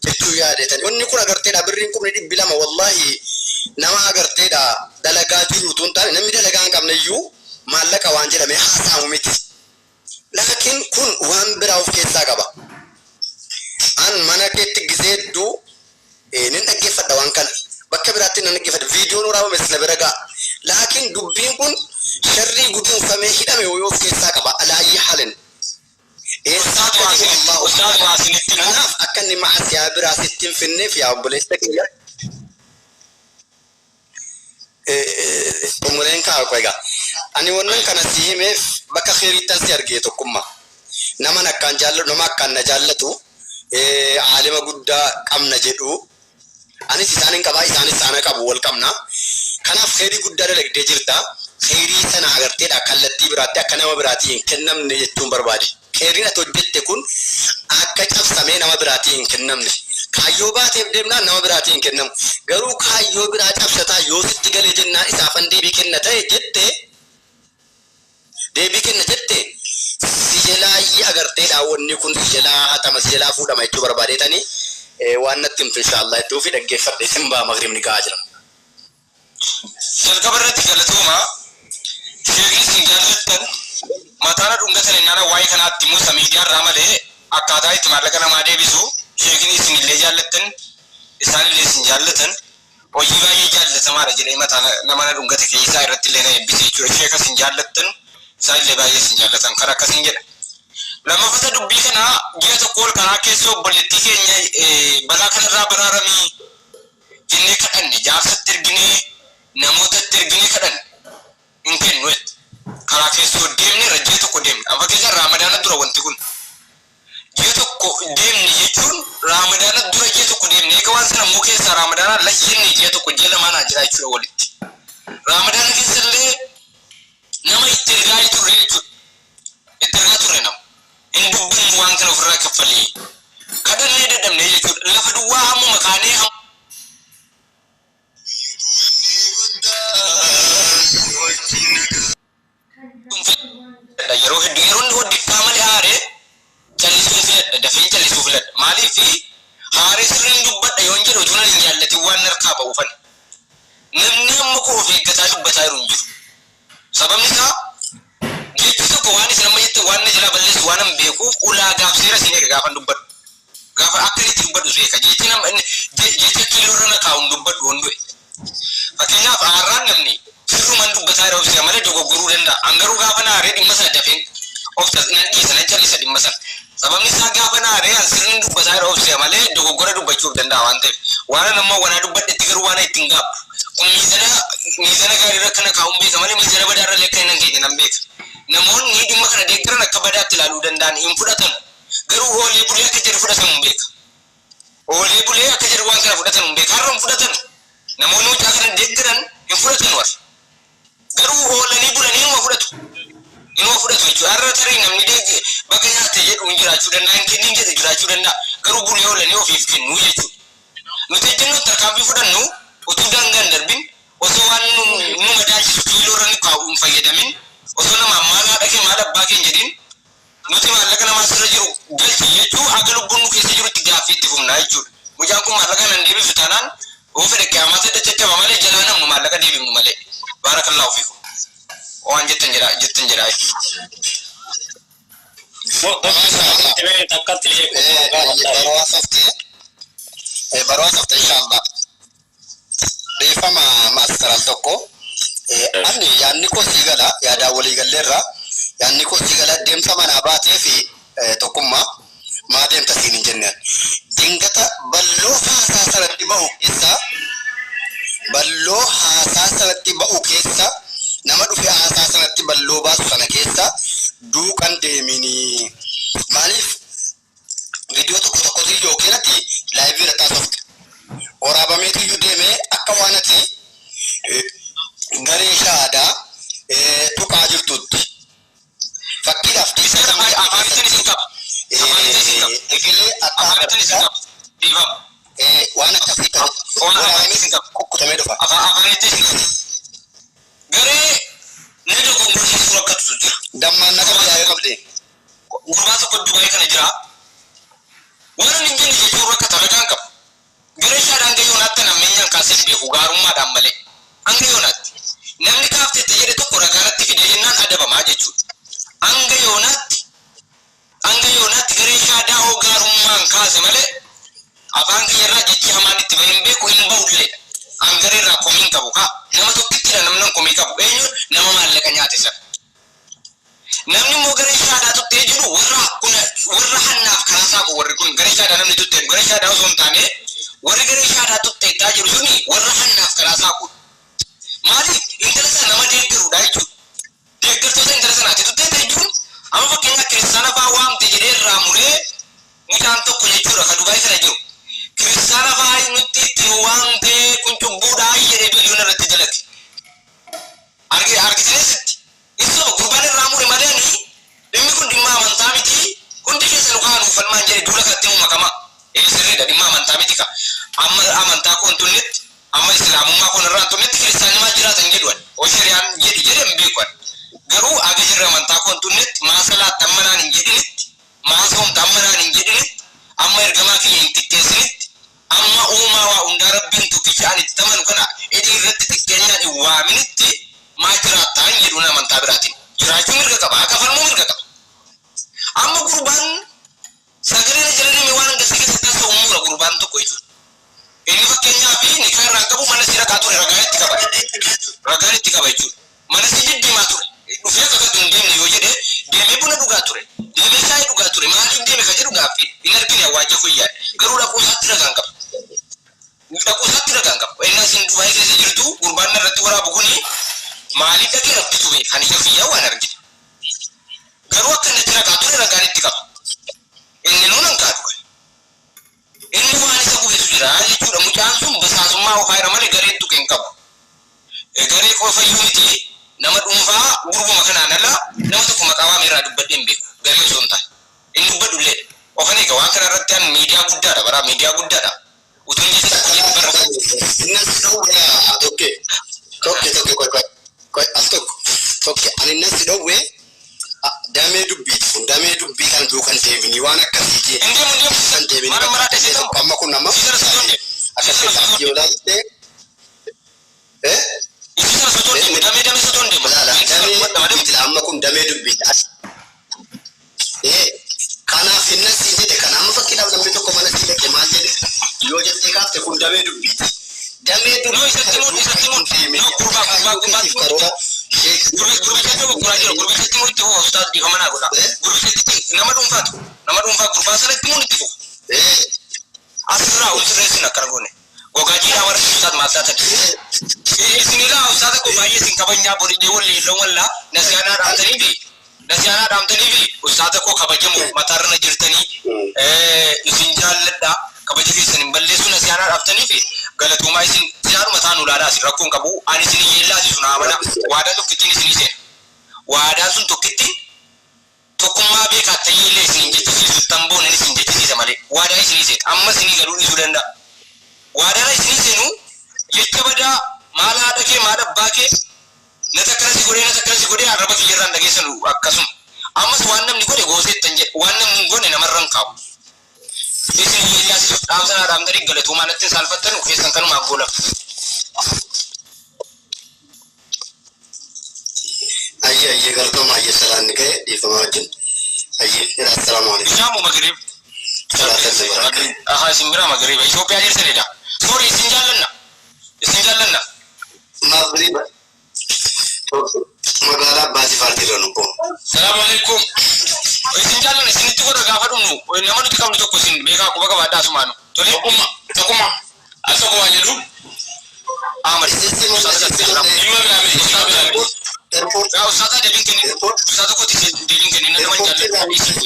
jechuu yaadetan. Inni kun agarteedha birriin kun 200 wallahi nama agarteedha dalagaa jiru utuu hin taane namni dalagaa hin qabne iyyuu maallaqa waan jedhame haasa'amu miti. Laakiin kun waan biraa of keessaa qaba. An mana keetti giseeddu nin dhaggeeffadha waan kana bakka biraatti nan dhaggeeffadha viidiyoon waraabame sila bira ga'a. Laakiin dubbiin kun sharrii guduunfamee hidhame yoo of keessaa qaba alaayyi haalin. Kanaaf akka inni macaasiyaa biraa sitti hin finneef yaa obboleessa kiyya. Umuleen kaa qoy egaa ani wannan kana si himeef bakka khiriittan si argee tokkummaa nama akkaan jaallatu nama akkaan na jaallatu aalima guddaa qabna jedhu anis isaanin qabaa isaanis ana qabu wal qabna kanaaf khairii guddaa dalagdee jirta khairii sana agarteedha kallattii biraatti akka nama biraatii hin kennamne jechuun barbaade khairii ati hojjette kun akka cabsamee nama biraatii hin kennamne kaayyoo baateef deemnaan nama biraatii hin kennamu garuu kaayyoo biraa cabsataa yoo sitti galee jennaan isaafan deebii kenna ta'e jette gartee daawwanni kun jalaa tamas jalaa fuudhama jechuu barbaadetanii waan natti himtu inshallah iddoo fi dhaggeeffadhe simbaa magribni ka'aa jira. Jalqaba irratti galatooma sheekni sin jaallattan mataana dhungatan innaan waa'ee kanaatti musa miidiyaa irraa malee akkaataa itti maallaqa namaa deebisu sheekni isin illee jaallattan isaan illee isin jaallatan hojii baay'ee jaallatamaadha jedhee mataana nama dhungate keessaa irratti illee na eebbise jechuudha. Sheeka isin jaallattan isaan illee baay'ee isin jaallatan kan akkasiin jedha. Lammaffata dubbii kana ji'a tokko ol karaa keessa obboleettii keenya balaa kanarraa baraaramii jennee kadhanne jaarsatti erginee namootatti erginee kadhanne hin kennu karaa keessa deemne rajjee tokko deemne amma keessa raamadaana dura wanti kun ji'a tokko deemne jechuun raamadaana dura ji'a tokko deemne eega waan sana immoo keessaa raamadaana layyenne ji'a tokko ji'a lamaanaa jira jechuudha walitti raamadaana keessallee nama itti ergaa turre jechuudha itti ergaa turre nama in dubbin waan kana ofirraa kaffalee kadhannee dadhabnee jechuudha lafa duwwaa hamma makaanee yeroo hedduu yeroonni hoddiffaa malee haaree callisuu filadha dafee callisuu filadha maaliif haaree sirriin dubbadha yoon jedhu utuu hin jaallatin waan harkaa ba'uufan namni amma koo of eeggataa dubbataa jiru hin jiru sababni isaa jechi tokko waan isin amma jette waan na jalaa balleessu waan hin beekuuf ulaagaaf seera isin eega gaafan dubbadhu gaafa akkanitti dubbadhu beeka jecha kiiloorra na kaa'uun dubbadhu hundu'e fakkeenyaaf aarraan namni sirruman dubbataa jira ofisee malee dogoggoruu danda'a angaruu gaafa naaree dhimma sana dafeen of nan dhiisa nan callisa dhimma sana sababni isaa gaafa naaree sirriin dubbataa jira ofisee malee dogoggora dubbachuuf danda'a waan ta'eef waan amma wanaa dubbadhetti garuu waan ittiin gaabbu kun miizana gaarii irra kana kaa'uun beeka malee miizana badaarra illee akka hin keenya nan beeka namoonni dhimma kana deeggaran akka badaatti ilaaluu danda'an hin fudhatan garuu oolee bulee akka jedhu fudhatan hin beeka oolee bulee akka jedhu waan kana fudhatan hin beeka har'a hin fudhatan namoonni hojii kana deeggaran hin fudhatan warra garuu oolanii bulanii inuma fudhatu jechuudha har'a tarii namni deegge bakka nyaate jedhu hin jiraachuu danda'a hin kennin jedhe jiraachuu danda'a garuu bulee oolanii ofiif kennuu jechuudha nuti ejjennoo tarkaanfii fudhannu utuu daangaan darbin osoo waan nu madaalchisu kiiloorra nu kaa'u hin fayyadamin osoo nama maal haadha kee maal abbaa kee hin jedhin nuti maallaqa namaa sirra jiru galchi jechuu akka lubbuun nu keessa jirutti gaaffii itti fufnaa jechuudha mucaan kun maallaqa nan deebisu taanaan oo fedhe qiyaamaa sadda caccaba malee jalaa namnu maallaqa deebifnu malee barakallahu fiikum waan jettan jedhaa barua safte inshallah beefama masteral tokko anni yaanni ko sigala yaada walii galleerra yaanni ko sigala deemsa manaa baatee fi tokkummaa maa deemta siin hin jenneen dingata balloo haasaa sanatti ba'u keessa nama dhufe haasaa sanatti balloo baasu sana keessa duuqan deemini maaliif viidiyoo tokkotu iyyoo keenatti laayivii irratti haasofte waraabameetu iyyuu deemee akka waan ati garee shaadaa tuqaa jirtutti fakkiidhaaf waan akkasii kukkutamee dhufa garee ni dogoggorsiisuu rakkatu jira dammaan na qabde yaa'ee qabde gurbaa tokko dubaayee kana jira waan hin jenne jechuun rakkata ragaan qaba garee shaadaan hanga yoonaatti nammeenyaan kaasee beeku gaarummaadhaan malee hanga yoonaatti namni kaaftetti jedhe tokko ragaanatti fide jennaan adabamaa jechuudha hanga yoonaatti garee shaadaa hoo gaarummaan kaase malee afaan kiyyarraa jechi hamaan itti baheen beeku hin bahullee hangaree irraa komiin qabu kaa nama tokkittidha namni komii qabu eenyuun nama maallaqa nyaate sana namni immoo garee shaadaa tuttee jiru warra hannaaf karaa saaqu warri kun garee shaadaa namni tuttee garee shaadaa osoo hin taane warri garee shaadaa tuttee taa jiru suni warra hannaaf karaa saaqu maaliif intala sana nama deeggaruudha jechuudha deeggartoota intala sanaati tuttee ta'e jiruun amma fakkeenyaaf kiristaana fa'aa waamte jedhee irraa muree mucaan tokko jechuudha ka Dubaay kana jiru kiristaana fa'aa nutti itti waamte kun cubbuudhaa jedhee ijoolleen irratti jalate argitaniisitti isoo gurbaan irraa mure maleeni dhimmi kun dhimma amantaa miti hundi keessa nu kaanu falmaan jedhe duula katti nu makama sirriidha dhimma amantaa miti ka amma amantaa kun tunnitti amma islaamummaa kun irraan tunnitti kiristaanummaa jiraatan jedhuan oo shari'aan jedhi jedhe hin beekuan garuu aga jirra amantaa kun tunnitti maasalaatti ammanaan hin jedhinitti maasawum tammanaan hin jedhin amma ergamaa kiyya hin xiqqeessinit amma uumaa waa hunda rabbiin tokkicha ani tamanu kana edii irratti xiqqeenyaan hin waaminitti maa jiraattaa hin jedhuun amantaa biraatiin jiraachuu mirga qaba akka falmuu mirga qaba amma gurbaan sagalee jalanii waan hanga keessatti taasisu umuura gurbaan tokko jechuudha inni fakkeenyaa fi ni kan irraa qabu mana sira ture ragaan itti qaba jechuudha mana si diddiimaa ture dhufee kakatu hin deemne yoo jedhe deemee buna dhugaa ture deemee shaayii dhugaa ture maaliif deeme ka jedhu gaaffii hin argine waajja fayyaadhe garuu dhaquusaatti ragaan qaba innaa isin dubaayii keessa jirtu gurbaan irratti waraabu kuni maaliif dhaqee rabbitu beeka ani shafiyyaa waan argine garuu akka inni ragaa ture ragaan itti qaba inni nuunan kaadhu inni waan isa gubeetu jira jechuudha mucaan sun basaasummaa ofaa irra malee gareettu kan qabu garee qofayyuu miti nama dhuunfaa gurbuma kanaan ala nama tokko maqaa waamee irraa dubbadhee hin beeku garee osoo hin taane inni dubbadhullee ofan egaa waan kana irratti an miidiyaa guddaadha baraa miidiyaa guddaadha utuu hin jecha tokko jedhu barra ani nasi dhowwe damee dubbii kan duukan deemini waan akkasiiti kan deemini amma kun nama akkasitti yoo laalte amma kun damee dubbii kanaaf innas jedhe kana amma fakkiidhaaf namni tokko mana si dhaqe maal jedhe yoo jettee kaafte kun damee dubbii damee dubbii isatti mun karoora gurbichatti mun itti ustaas dhiifamanaa godha gurbichatti nama dhuunfaa gurbaa sanatti mun itti fufu asirraa ulsirreessin akkana goone gogaa jiidhaa warra ustaas maasaa ta'e isinirraa ustaasa ko baay'ee isin kabajnaa boridee walleelloo wallaa nasiyaanaa dhaamtanii fi ustaasa koo kabajamu mataarra jirtanii isin jaalladhaa kabaja keessan hin balleessu nasiyaanaa dhaaftanii fi galatuumaa isin siyaaduma taan ulaalaa isin rakkoon qabu ani isin yeellaasisu naamana waadaan tokkittiin isinii seena waadaan sun tokkitti tokkummaa beekaa ta'eellee isin jechisiisu tamboon isin jechisiisa malee waadaa isinii seena amma isinii galuu dhiisuu danda'a waadaan isinii seenu jecha badaa maal haadha kee maal abbaa kee na takkarasi godhee arraba kiyyarraan dhageessanu akkasuma ammas waan namni godhe gooseettan jedhe waan namni hin godhe namarran qabu isin yeellaasisu dhaamsanaa dhaamtanii galatuumaa natti hin saalfattanu keessan kanumaan goolama. ayye galtoma ayye salaan ni ga'e dhiifama wajjin ayye assalaamu alaikum Ishaamu magrib isin bira magrib Itoophiyaa jirtanidha sorry isin jaallanna magriba magaalaa baasii faartii irra nubboo salaamu alaikum isin jaallanna isinitti godha gaafa dhumnu nama nuti qabnu tokko isin beekaa quba qabaadhaa sumaanu tole tokkuma as tokko waa jedhu Ahmad Ustaza deebiin kenni ustaza kooti deebiin kenni nama jaalladha isin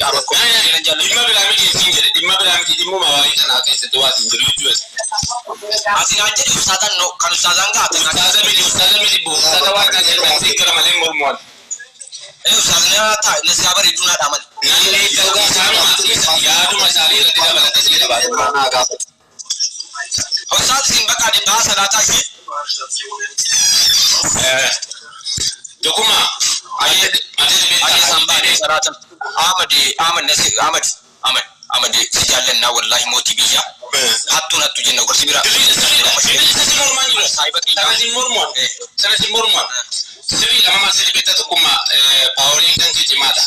dhimma biraa miti isin jedhe dhimma biraa miti dhimmuma waa'ee kanaa keessatti waa isin jiru jechuudha. Asin aan jedhe ustazaan no kan ustazaan gaata ustaza miti bu ustaza waa kan jedhu kan seekkara malee mormuwan. Ustazni taa inni siyaa bareedu naa dhaaman. Namni ta'uu isaanii yaaduma isaanii irratti dabalata sii dabalata. Ustaz isin bakka dhibbaa salaataa ishee. Dokuma ayé sambade saratan Ahmad sijallenna wallahi moti biya hattu jenna gorsi bira sanasi mormon sibi lama masili beta dokuma paoli kan kijimada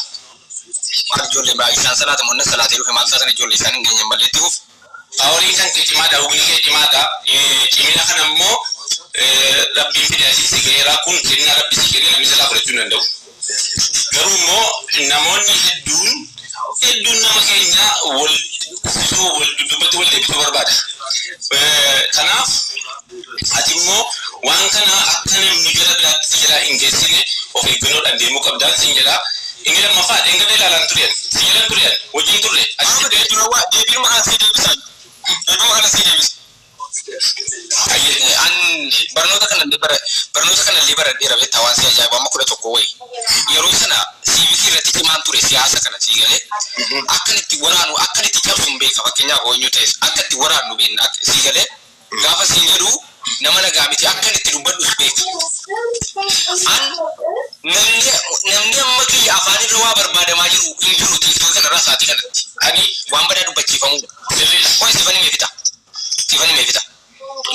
mar jolle ba isan salata mon salata yu kemal satane jolle san ngene maleti uf paoli kan kijimada ugli kijimada kimina kana mo rabbiin fidasi sigeera kun kenna rabbi sigeera namni sala fudhachuu danda'u garuu immoo namoonni hedduun nama keenya wal dubbatti wal deebisuu barbaada kanaaf ati immoo waan kana akka namni gara biraatti jala hin geessine of eeggannoodhaan deemuu qabdaan sin jedha inni lammaffaa dheengadee ilaalaan tureen si jedhan tureen wajjin turre deebiin maqaan sii deebisan deebiin maqaan sii deebisan an barnoota kana libara dheera beektaa waan si ajaa'iba amma kudha tokko wayi yeroo sana CBC irratti cimaan ture siyaasa kana sii galee akkanitti waraanu akkanitti cabsuun beeka fakkeenyaaf hoonyuu ta'es akkatti waraannu beekna sii galee gaafa siin jedhu nama nagaa miti akkanitti dubbadhus beeka an namni amma kiyya afaan irra waa barbaadamaa jiru hin jiru tiiftuu kanarraa saatii kana ta'anii waan badaa dubbachiifamu qoy Stefani meefita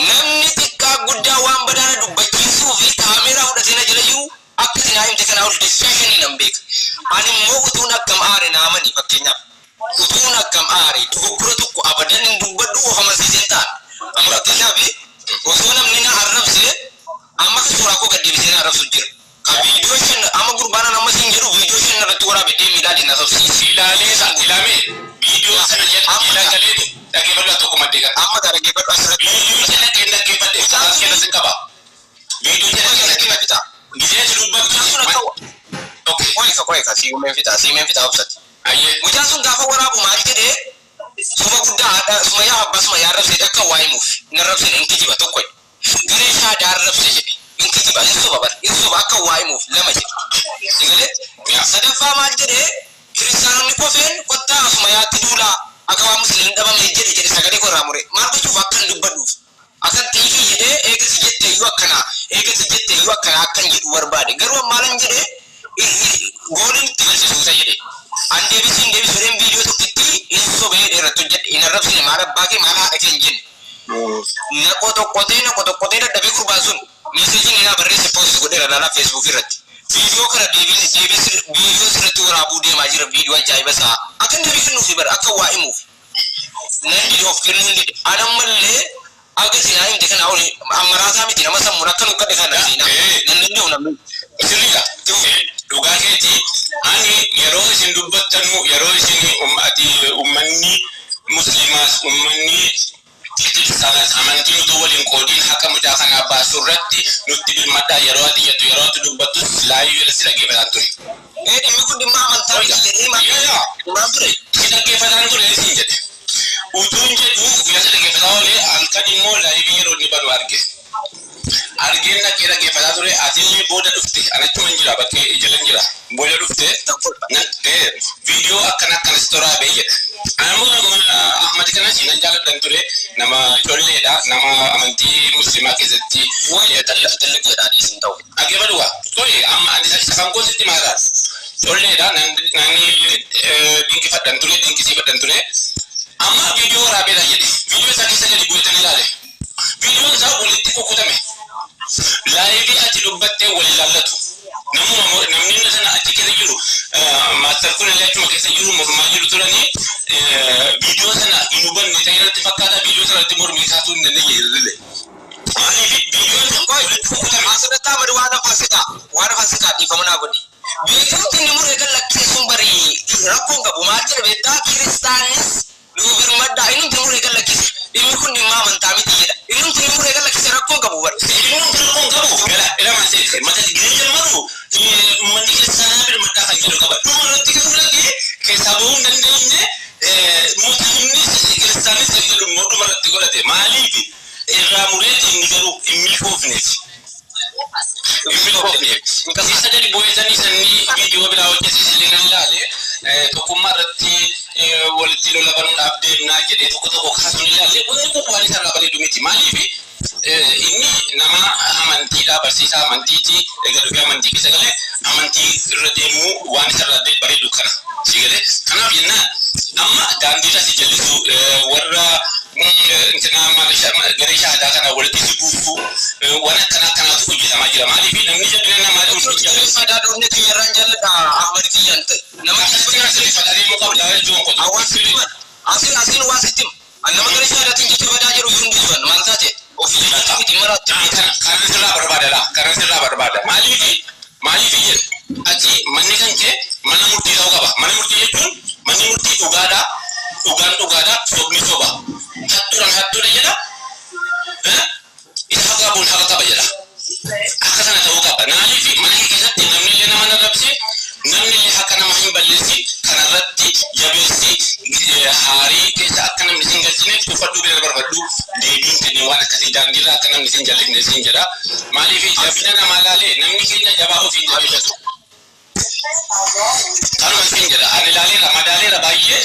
namni xiqqaa guddaa waan badaa dubbachiisuu fi kaameeraa fudhatee na jala jiru akka sinaa himte kana ol discussion nan beeka ani immoo utuun akkam aare naamani fakkeenyaaf utuun akkam aare dogoggora tokko abadan hin dubbadhu ofama siiseen ta'an amma fakkeenyaaf osoo namni na arrabse amma suuraa koo gaddeebisee na arrabsu jira ka viidiyoo shan amma gurbaana nama siin jedhu viidiyoo shan irratti waraabedhee miidhaa dinna sabsiisi ilaalee viidiyoo sana jedha ilaalee dhaggeeffadhu tokko maddee kan amma dhaggeeffadhu asirratti viidiyoo sana dhaggeeffadhe isaas kenna sin qaba viidiyoo sana dhaggeeffadha gidee dubbatu sun akka okay siimeen fita obsati ayye mucaan sun gaafa waraabu maal jedhee suma guddaa suma yaa abbaa suma yaa rabsee akka waa'ee muuf na rabsee inti jiba tokko garee shaadaa rabsee jedhe inti jiba insuba akka waa'ee muuf lama jedhe sadaffaa maal jedhee kiristaanonni kofeen kottaa suma yaatti duulaa akka waa musliin dhabame jedhe sagalee korraa mure maal gochuuf akka hin dubbadhuuf akan tiifii jedhee eegasi jetteeyyuu akkana akkan jedhu barbaade garuu maalan jedhee gooliin itti galchisuusa jedhe an deebisiin deebisuudhaan viidiyoo tokkitti hin sobee dheerattu jedhe hin arrabsine maal abbaa kee maal haadha kee hin jenne naqoo tokkotee dadhabee gurbaan sun meeseejiin inni barreesse poost godheera laalaa feesbuuk irratti viidiyoo kana viidiyoo sirratti waraabuu deemaa jira viidiyoo ajaa'iba isaa akka deebii kennuufi bara akka waa himuuf nan dide of kennuu hin dide anammallee aga sinaa himte kana amaraasaa miti nama sammuun akka nu kadhe kana siinaa nan danda'u namni sirriidha dhugaa keeti ani yeroo isin dubbattanu yeroo isin ummanni muslimaas ummanni kiristaanaas amantii nuti waliin qoodiin haka mucaa kanaa baasu irratti nutti bilmadhaa yeroo ati jettu yeroo ati dubbattus laayii irratti dhaggeeffataan ture. Dhimmi kun dhimma amantaa jedhee maal ture? Si dhaggeeffataan ture isin jedhe. Utuun jedhu guyyaa si dhaggeeffataa oolee halkan immoo laayii yeroo inni badu arge. Argeen dhaqee dhaggeeffataa ture ati booda dhufte anachuma hin jira bakkee ijalan jira booda dhufte viidiyoo akkanas toraa bee jedha. Ammoo Ahmad kanas nan jaaladhan ture nama ijoolleedha nama amantii muslimaa keessatti talaqeedhaan isin ta'u. Dhaggeeffadhuwa tolee amma isa kan koositti maalaadha. Ijoolleedha naanni dinqisiifadhan ture. Amma viidiyoo waraabeedha jedhe viidiyoo isaa keessa gadi bu'eetan ilaale. Viidiyoon isaa walitti kukkutame. Laayivii ati dubbattee wal ilaallatu. Namni sana achi keessa jiru maastar kun illee achuma keessa jiru mormaa jiru turanii viidiyoo sana hin hubanne ta'e irratti fakkaata viidiyoo sana irratti mormii kaasuu hin dandeenye irrillee. Maaliif viidiyoon tokko walitti kukkutame. Asirratti amadi waan faasikaa dhiifamunaa godhi. Beekamti inni muree kan lakkeessuun barii rakkoon qabu maal jedha beektaa kiristaanis nuu birmaddaa inni muree kan lakkeessu. Inni kun dhimma amantaa miti jedha. Inni kun muree kan lakkeessu rakkoon qabu bari. Inni kun rakkoon qabu. Ilamaan ta'e mata digirii jalmaru uummanni kiristaanaa birmaddaa kan jedhu qaba. Dhuma irratti kan fudhatee keessaa bahuu hin dandeenye mootumni kiristaanis kan jedhu immoo dhuma irratti godhate. Maaliif irraa mureeti inni garuu hin milkoofneef. Isa gadi bu'eetanii sanii viidiyoo biraa hojjechiisillee kan ilaale tokkummaa irratti walitti lolabanuudhaaf deemnaa jedhee tokko kaasuun ilaalle wanni kun waan isa irraa bareedu miti. Maaliif inni nama amantiidhaa barsiisaa amantiiti egaa dhufee amantii keessa galee amantii irra deemuu waan isa irraa bareedu kana si galee kanaaf jennaan amma daandiirra si jallisu warra garee shaadaa kana walitti si buusuu waan akkanaatu hojjetamaa jira. Maaliif namni jabina namaa dhuunfaa shaadaa dhuunfaa kiyyarraan jaalladha Ahmad kiyyaan ta'e nama keessatti sirriifadhaa deemuu qabda jechuun kun hawaasni asiin waa sittim nama garee shaadaatiin jecha badaa jiru hundi jiran maal taate ofii jechuun miti maraatti kanan sirraa barbaada. Maaliif jedhu ati manni kan kee mana murtii ta'uu qaba. Mana murtii jechuun manni murtii dhugaadha sobni soba. Hattuudha jedha isa haqabuun haqa qaba jedha akka sana ta'uu qaba. Maaliif mana keessatti namni illee nama narrabse namni illee haqa nama hin balleessi kanarratti jabeessi haarii keessa akka namni sin galchineef tuffadhuu bira barbadhu deebiin kenne waan akkasii daandiirra akka namni sin jallisne sin jedha. Maaliif jabina namaa laalee namni keenya jabaa ofiin jabeeffatu kanuma sin jedha. Ani laaleera madaaleera baay'ee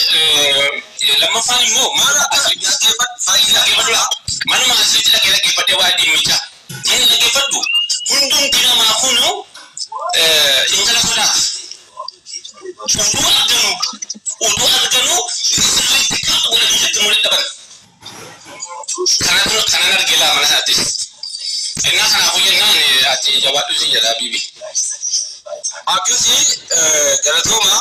lammaffaan immoo maala manuma asirratti dhaggeeffadhee waa dhimmicha inni dhaggeeffadhu hundumti namaa kunu intala sodaata. Utuu arganu jabaadhu si jedha bibi akkasi galatoma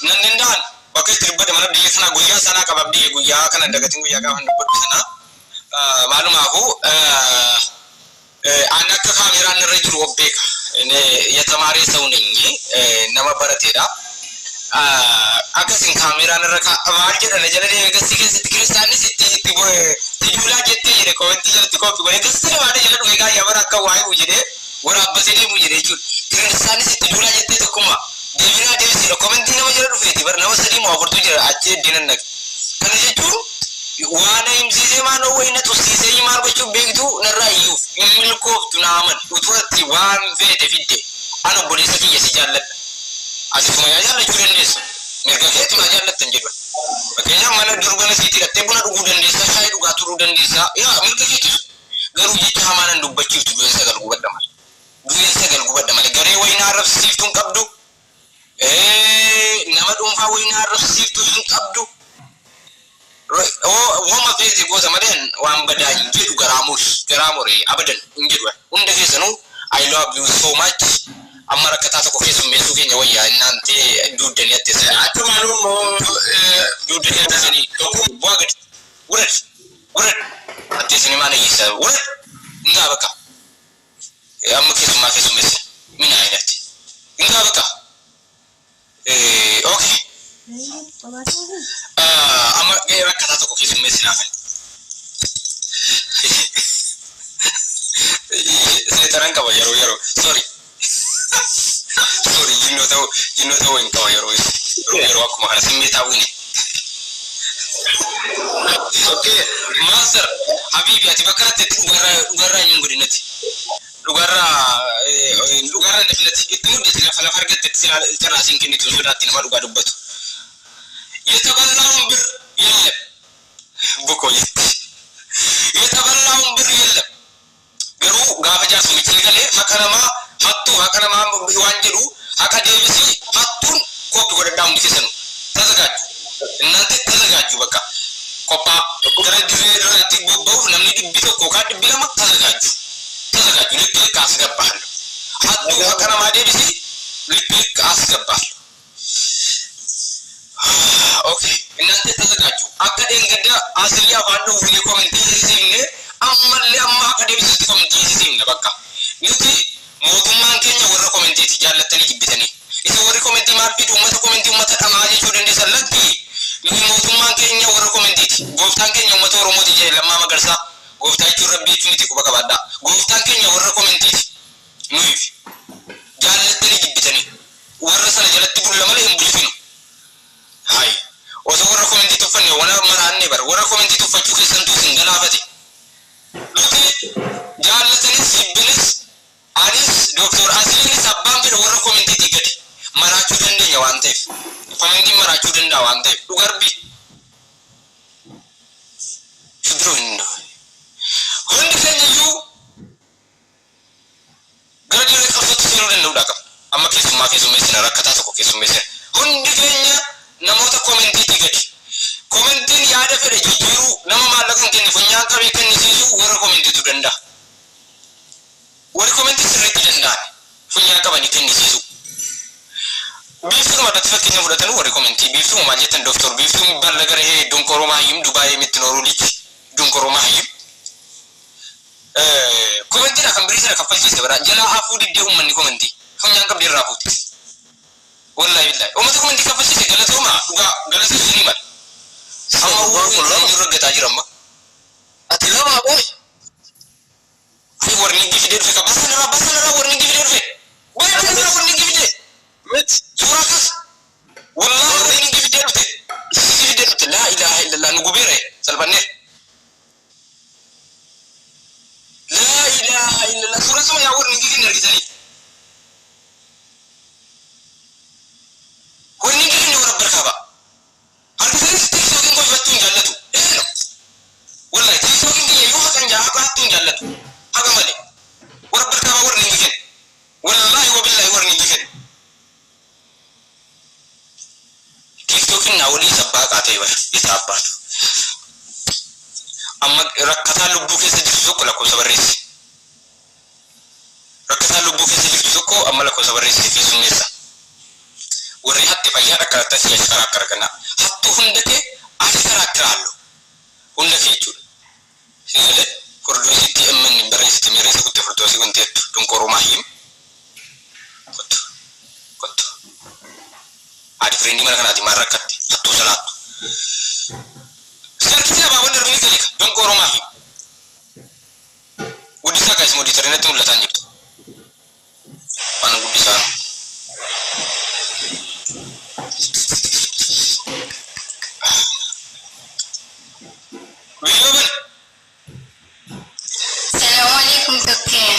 nan danda'an bakka itti dubbate mana biyya kana guyyaa sana qababdii guyyaa kana dagatiin guyyaa gaafa dubbatu sana maalumaafu an akka kaameraan irra jiru of beeka የተማሪ ሰው ነኝ nama barateedha akkasin kaameraan irra maal jedhana jedhanii eegasii keessatti kiristaanis itti tijulaa jettee jedhe komentii jalatti kooppi godhe eegasii namaadha jedha dhufe gaa yabara akka waa'ee jedhee waraabbatee deemu jedhe jechuudha kiristaanis itti tijulaa jettee tokkummaa deebiraa deebisiidha komentii nama jala dhufeeti bara nama sadii moo afurtu jira achi eddiinan naqe kana jechuun waan himsiisee maanoo wayina tussiisee maal gochuuf beektu narraa iyyuuf milkooftu naaman uturatti waan feete fidde an obboleessa kiyya si jaalladha asuma jaallachuu dandeessa mirga keetti maa jaallattan jedhu fakkeenyaaf mana durbana siitii dhattee buna dhuguu dandeessaa shaayii dhugaa turuu dandeessaa yaa mirga keetti garuu jecha hamaanan dubbachiiftu du'eessa gal gubadha malee garee wayinaa arrabsiiftuun qabdu nama dhuunfaa wayinaa arrabsiiftuu hin qabdu wama feeti gosa maleen waan badaa hin jedhu garaamuree abadan hin jedhu hunda keessanuu I love you so much amma rakkataa tokko keessummeessuu keenya wayyaa innaantee duuddanii atteessanii akkumaanuu duuddanii atteessanii bu'aa gadi wurad atteessanii maana yeessaa wurad hingaa bakka amma keessummeessa mina ayidaatti hingaa bakka okay amma rakkataa tokko keessummeessi naafan seetaran qaba yeroo sorry jinnoo ta'uu hin qaba yeroo akkuma kana simmeetaa wine okay master habibi ati bakka irratti dhugarraa hin godinati dhugarraa nafilati itti muddati lafa argattetti sirraa siin kennitu sodaatti nama dhugaa dubbatu የተበላውን ብር የለም bukoyetti የተበላውን ብር የለም ገሩ ጋፈጃ ስሚችል ገለ ሀከነማ ሀከነማ ዋን ጅሩ ሀከ ዴብሲ ሀቱን ኮፒ ወደዳው እንዲከሰኑ ተዘጋጁ እናንተ ተዘጋጁ በቃ ኮፓ ድረድሬ ድረቲ ጎበው ለምን ድብቶ ኮካ ድብለማ ተዘጋጁ ልክ አስገባለሁ ሀቱ ሀከነማ ዴብሲ ልክ አስገባለሁ okay እናንተ ተዘጋጁ አከደን ገዳ አስሊያ ባንዱ ቪዲዮ ኮሜንት ሲሲነ አማለ አማ አከደን ሲሲ ኮሜንት ሲሲነ በቃ ንቲ ሞቱማን ከኛ ወረ ኮሜንት ይጃለተን ይብተኒ እዚ ወረ ኮሜንት ማርፊዱ መተ ኮሜንት መተ አማጂ ጁደንደ ሰለቲ ሞቱማን ከኛ ወረ ኮሜንት ጎፍታን ከኛ መተ ኦሮሞት ይጀ ለማ መገርሳ ጎፍታቹ ረቢቹ ንቲ ኩበካ ባዳ ጎፍታን ከኛ ወረ ኮሜንት ኑይፍ ጃለተን ይብተኒ ወረ ሰለ ጀለቲ ቡለመለ እምቡልፊ ነው hai oso warra commenti tuffanne wana maranne bar warra commenti tuffachu keessantu singalafate luti jaallatani sibbilis anis doktor aslinis abbaan fedha warra commenti tigadi marachuu dandeenya waan ta'eef commenti marachuu danda'a waan ta'eef dhugarbi shudroinno hundi keenyayyuu gara dirree qabsootti seenuu danda'uu dhaqa amma keessummeessina rakkataa tokko keessummeessina hundi keenya namoota komentii gadi komentiin yaada fedhe jijjiiruu nama maallaqan kenne funyaan qabee kennisiisuu warra komentiitu danda'a warri komentii sirriitti danda'an funyaan qabanii kennisiisuu biiftuu madatti fakkeenya fudhatanu warri komentii biiftuu maal jettan doktor biiftuu balla gara dunkoroo maayim dubaayee mitti nooruu lichi dunkoroo maayim komentiin akan birii sana kaffalchiise bara jalaa hafuu diddee uummanni komentii funyaan qabdee irraa fuuti wallahi billahi ummata komentii kaffalchiise galatoma dhugaa galata sunii mal amma waan kullu ruggataa jiramma ati lama boy ay warni gifide dhufe basana warni gifide dhufe boy basana warni gifide mit sura kas wallahi warni gifide dhufe la ilaha illallah nugubere salbanne la ilaha illallah sura sama ya warni gifide nergisani warni gifide wara barkaba harkisani tiktokin ko yatun jallatu wallahi tiktokin ki yayu hakan ja hatun jallatu haga male wara barkaba warni gifide wallahi wa billahi warni gifide tiktokin na wali sabaka tay ba isabatu amma rakkata lubbu kessa jirtu ko la ko sabarresi isaan lubbuu keessa jirtu tokko amma lakkoofsa barreessee fi summeessa. Warri hatti fayyaa akkaataa siyaasa karaa kana hattuu hunda kee ati karaa haallu hunda kee jechuudha. Sigalee furdoositti ammanni barreessite meereessa kutte furdoosii wanti hedduu dunqorumaa himu. Kottu. Ati firiindii mana kanaati maal rakkatti hattuu salaattu. Sarkisii abaabon darbanii galika dunqorumaa himu. Guddisaa kaayis mooditarinatti mul'ataan jirtu. Waan guddisaa. Assalamualaikum Dokter.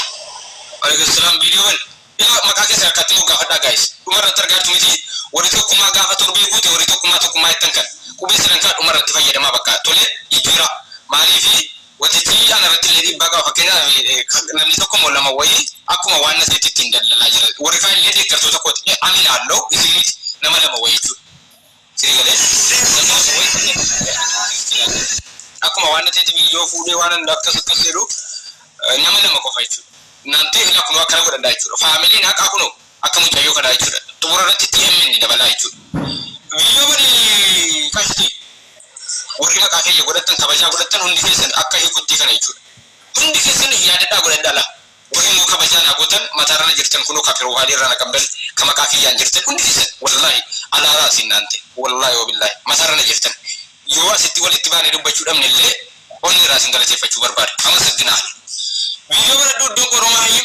Waalaikumsalam video kan. Ya makanya saya ketemu gafat guys. Umar tergantung miti. Wari tu kuma gafat turbi bute wari tu kuma itu kan. Kubis rangkat Umar tiba ya dama bakka. Tole ijura. Mali fi wati ti ana ratile di baga fakena namni tokko mo lama wayi akkuma waan nasitti tindalla jira. Wari kan lede kartu tokko amin allo isinit nama lama wayi tu. Sirigale. Akkuma waan nasitti video fuudhee waan akkas jedhu nama nama qofa jechuudha. Nanti akkuma akkana godhandaa jechuudha. Faamiliin akka kuno akka mucayyoo kanaa jechuudha. Xumura irratti TMN dabalaa jechuudha. Biyyoonni kashti warri maqaa keenya godhatan kabajaa godhatan hundi keessan akka hiikutti kana jechuudha. Hundi keessan yaadadhaa godhadhaa la. Warri immoo kabajaa naa gootan mataarra jirtan kunoo kafiroo haalii irraa na qabdan ka maqaa kiyyaan jirtan hundi keessan wallahi alaaraa siin naante wallahi wabillahi mataarra jirtan. Yoo asitti walitti baanee dubbachuu dhabne illee onni irraa siin galateeffachuu barbaada. Amma saddinaa. Video beradu dong koromahim.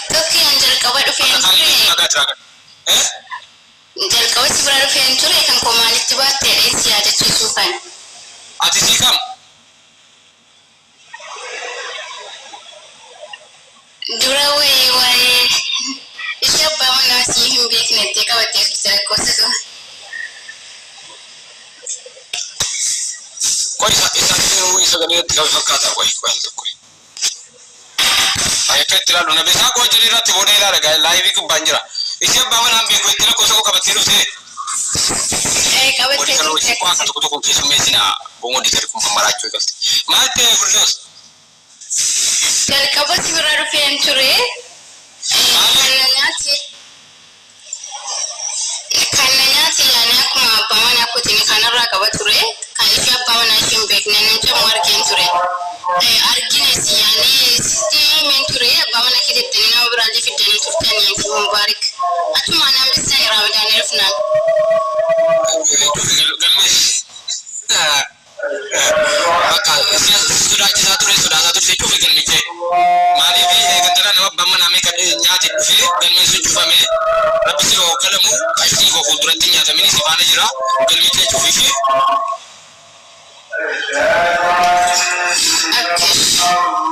Dokter yang jalkawa do fenture. Jalkawa si beradu fenture kan komani tiba tere si ada cusukan. Ati sikam. Durawe wae. Siapa mana si himbik nete kawate bisa kosa tu. Kau isa gani tidak kata kau itu kau. Ayat kita lalu nabi saya kau jadi rati boleh lah gaya live itu banjir. Isi apa mana ambil kau tidak kau suka kabar terus Kabar terus. Kalau si kau akan tukuk kisah mesina, bongo di cari kumpul maracu kan. Mati berdos. Kalau kabar si beradu fenture. Kananya si yana kuma paman aku tini kanara kabar ture. Kan isi apa mana simbek nenek cuma argin ture. Argin si yana si menture apa mana kita tini nama beralih fitnah turkan yang si mubarak. Aku mana bisa ni Ramadan irfan. Sudah satu itu fikir mikir. Mari bi gantara nama baman ame kan nyati fi dan mesu cufame. Tapi si kalamu kasih kau kudratin nyata mini si mana jira dan mikir cufi fi.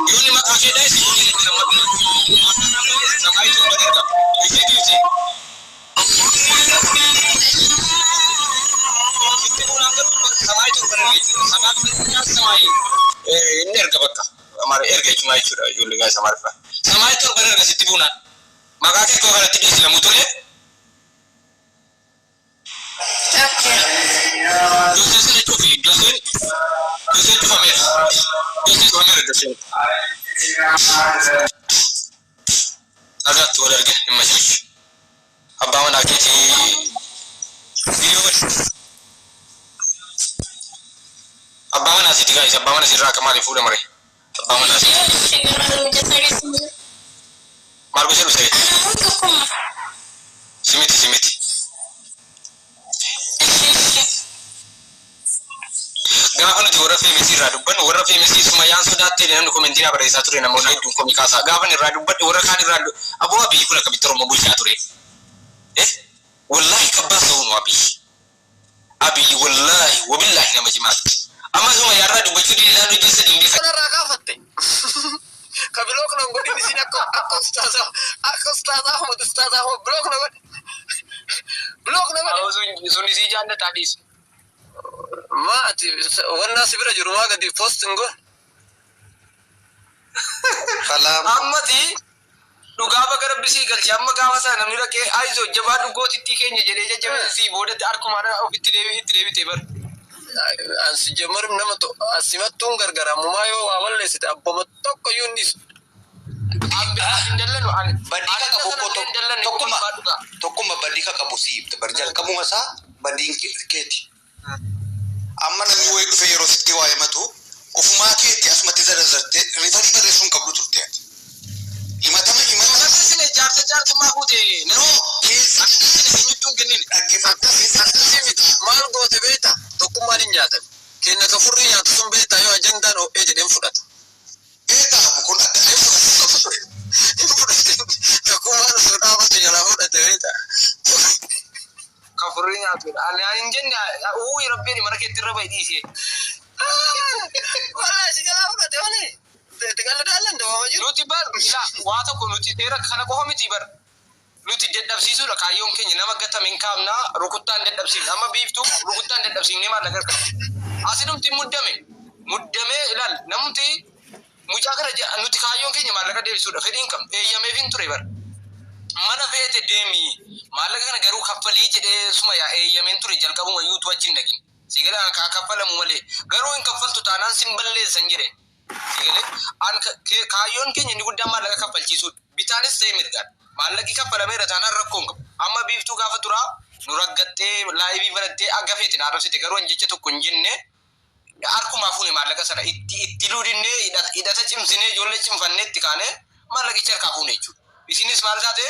Yoni makasih deh sih sama itu benar. Itu sih. Itu orang sama itu benar. Sama ini erga bakka. Amar erga cuma itu dah. Juli guys amar fa. Sama itu benar nggak sih tibunan. Makasih kau kalau tidak Islam itu le. Okay. Dosen itu fi. Dosen itu famir. Dosen famir dosen. Agak tua lagi masih. Abang nak jadi video. Abang nasi tiga is. Abang nasi raka mari fuda mari. Abang nasi. Margo sih usai. Simiti. Gaafa nuti warra feemesii irraa dubbannu warra feemesii suma yaan sodaatti namni komentii barreessaa ture namoonni hedduun komii kaasaa gaafa irraa dubbadhe warra kaan irraa aboo biyyi kun akkamitti Oromoo bulchaa ture. Wallahi kabbaa sa'uun abiyyi wallahi wabillahi nama jimaati. Amma suma yaarraa dubbachuu diinaa nu jeessa diinbii kanarraa kaafatte. Kabiloo kana godhin isin akka ustaazaa Ahmad ustaazaa Ahmad biloo kana godhin. Sun isii jaallataa dhiisi. Maati wanna sibira jiru maa gadi postin gon. Kalam. Ammati dhugaa bakka rabbisii galchi amma gaafa sana namni dhaqee aizoo jabaa dhugootitti keenya jedhee jajjabeessii boodatti harkumaan ofitti deebitee bar. Ansi jammarim nama to asimattuun gargaaramummaa yoo waa balleessite abbama tokko yuunnis badii ka qabu tokkuma badii ka qabu siif barjal qabu masa badiin keeti amma namni wayi dhufe yeroo sitti waa himatu ofumaa keetti asumatti zarazzarte rifarii barreessuun qabdu turte himatama sine jaarsa maafuute noo keessa eenyutuun kennin dhaggeeffatu maal goote beeta tokkummaan hin nyaatan kenna ka furrii nyaatu sun beeta yoo ajandaan ho'ee jedheen fudhata beeta kun tokkummaan osoo dhaabatu jalaa fudhate beeta ka furrii nyaatu ani jenne uwwi rabbiin mana keetti irra bayi dhiisee wala si jalaa fudhate wale tegala dalan do nuti bar waa tokko nuti teera kana qofa miti bar nuti dadhabsiisu la kaayyoon keenya nama gatamin kaamna rukuttaan dadhabsiin amma biiftu rukuttaan dadhabsiin ne maal agarka asidumti muddame ilal namti mucaa kana nuti kaayyoon keenya maal akka deebisuudha fedhiin kam eeyyameefin ture bar mana feete deemi maal kana garuu kaffalii jedhee suma yaa eeyyameen ture jalqabuma yuutu achiin dhaqin sigala ka kaffalamu malee garuu hin kaffaltu taanaan sin balleessan jedhe sigale an kaayyoon keenya ni guddaa maal akka kaffalchiisu bitaanis ta'e mirgaan maallaqi kaffalameera taanaan rakkoon qabu amma biiftuu gaafa turaa nu raggattee laayivii barattee aga feete na arrabsite garuu an jecha tokko hin jenne harkumaa fuune maallaqa sana itti luudinne hidhata cimsine ijoollee cimfanneetti kaane maallaqicha harkaa fuune jechuudha isinis maal taate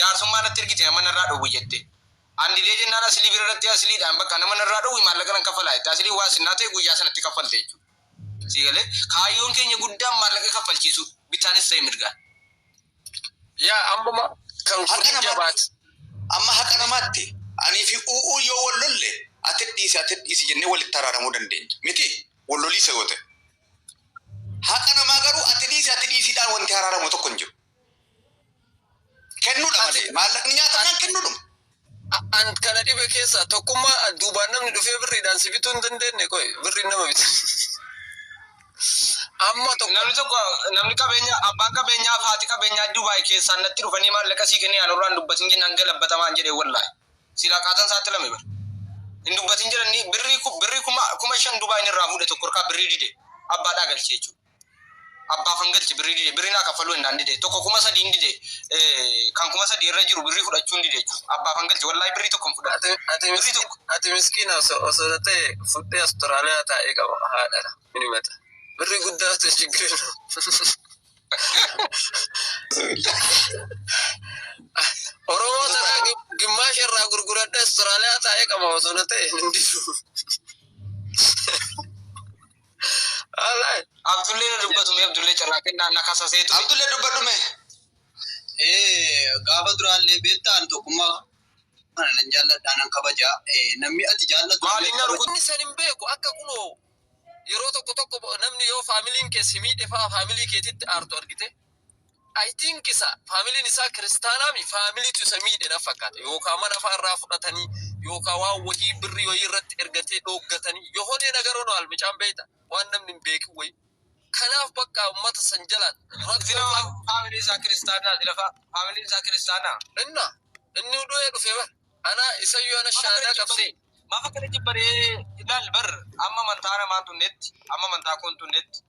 jaarsummaa natti ergite nama narraa dhowwu jette andilee jennaan asilii birarratti asiliidhaan bakka nama narraa dhowwu maallaqa nan kaffalaa jette asilii waa sinnaa ta'e guyyaa sanatti kaffalte jechuudha sigale kaayyoon keenya guddaan maallaqa kaffalchiisu bitaanis ta'e mirgaan yaa amma kan kun jabaat amma haqa namaatti ani fi uu yoo wallolle ati dhiisi jennee walitti araaramuu dandeenya miti wallolii sagote haqa namaa garuu ati dhiisiidhaan wanti araaramu tokko hin jiru kennuudha malee maallaqni nyaatanaan kennuudhuma an kana dhibe keessa tokkummaa duubaan namni dhufee birriidhaan si bituu hin dandeenye qoy birriin nama bitu amma namni qabeenya abbaan qabeenyaa haati qabeenyaa Dubaay keessaa natti dhufanii maallaqa sii kennee anurraan dubbatin jennaan galabbatamaan jedhee wallaahi silaa qaatan saatti lame bar hin dubbatin jedhanii birrii kuma 5 Dubaay irraa fuudhe tokko harkaa birrii dide abbaadhaa galchee jechuudha abbaa fangalchi birrii dide birrii naa kaffaluu hin dide tokko kuma 3 dide kan kuma 3 irra jiru birrii fudhachuun dide jechuudha abbaa fangalchi wallaahi birrii tokko fudhate ati miskiina osoo ta'e fudhee Austraaliyaa taa'ee qaba haadha minimata birri guddaa ta'e ችግር oromoo sana ግማሽ irraa gurguradhe Austraaliyaa taa'ee qaba osoo ta'e hindisu Abdullee dubbatume Abdullee carraaqennaa nakasaseetu Abdullee dubbatume gaafa duraallee beektaan tokkummaa nan jaalladhaa nan kabaja namni ati jaallatu maaliin arguni san hin beeku akka kunoo yeroo tokko namni yoo faamiliin keessa miidhe faa faamilii keetitti aartu argite I think isa faamiliin isaa kiristaanaami faamiliitu isa miidhe na fakkaata yookaan mana faarraa fudhatanii yookaan waan wahii birrii wayii irratti ergatee dhooggatanii yohonee nagaroon wal micaan beeyta waan namni hin beekin wayii kanaaf bakka ummata san jalaan faamiliin isaa kiristaanaa inni udhee dhufe bar ana isayyuu ana shaadaa qabsee maafa kana jibbaree ilaal bar amma mantaana maantu netti amma mantaa koontu netti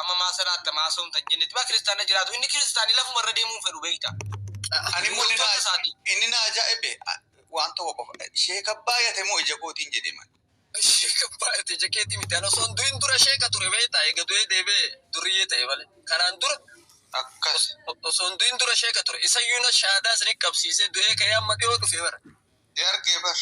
amma maasalaata maasoom tajjennetti ba kiristaana jiraatu inni kiristaanii lafuma irra deemuun fedhu beekta ani inni na ajaa'ibe waan tokko qofa sheeka baay'ate moo ija kootiin jedhe man sheeka baay'ate jakeetii miti ana son durin dura sheeka ture beekta eega du'ee deebee duriyyee ta'e malee kanaan dura akkas son durin dura sheeka ture isayyuu na shaadaa sini qabsiisee du'ee ka'ee amma dhiyoo dhufe bara argee bar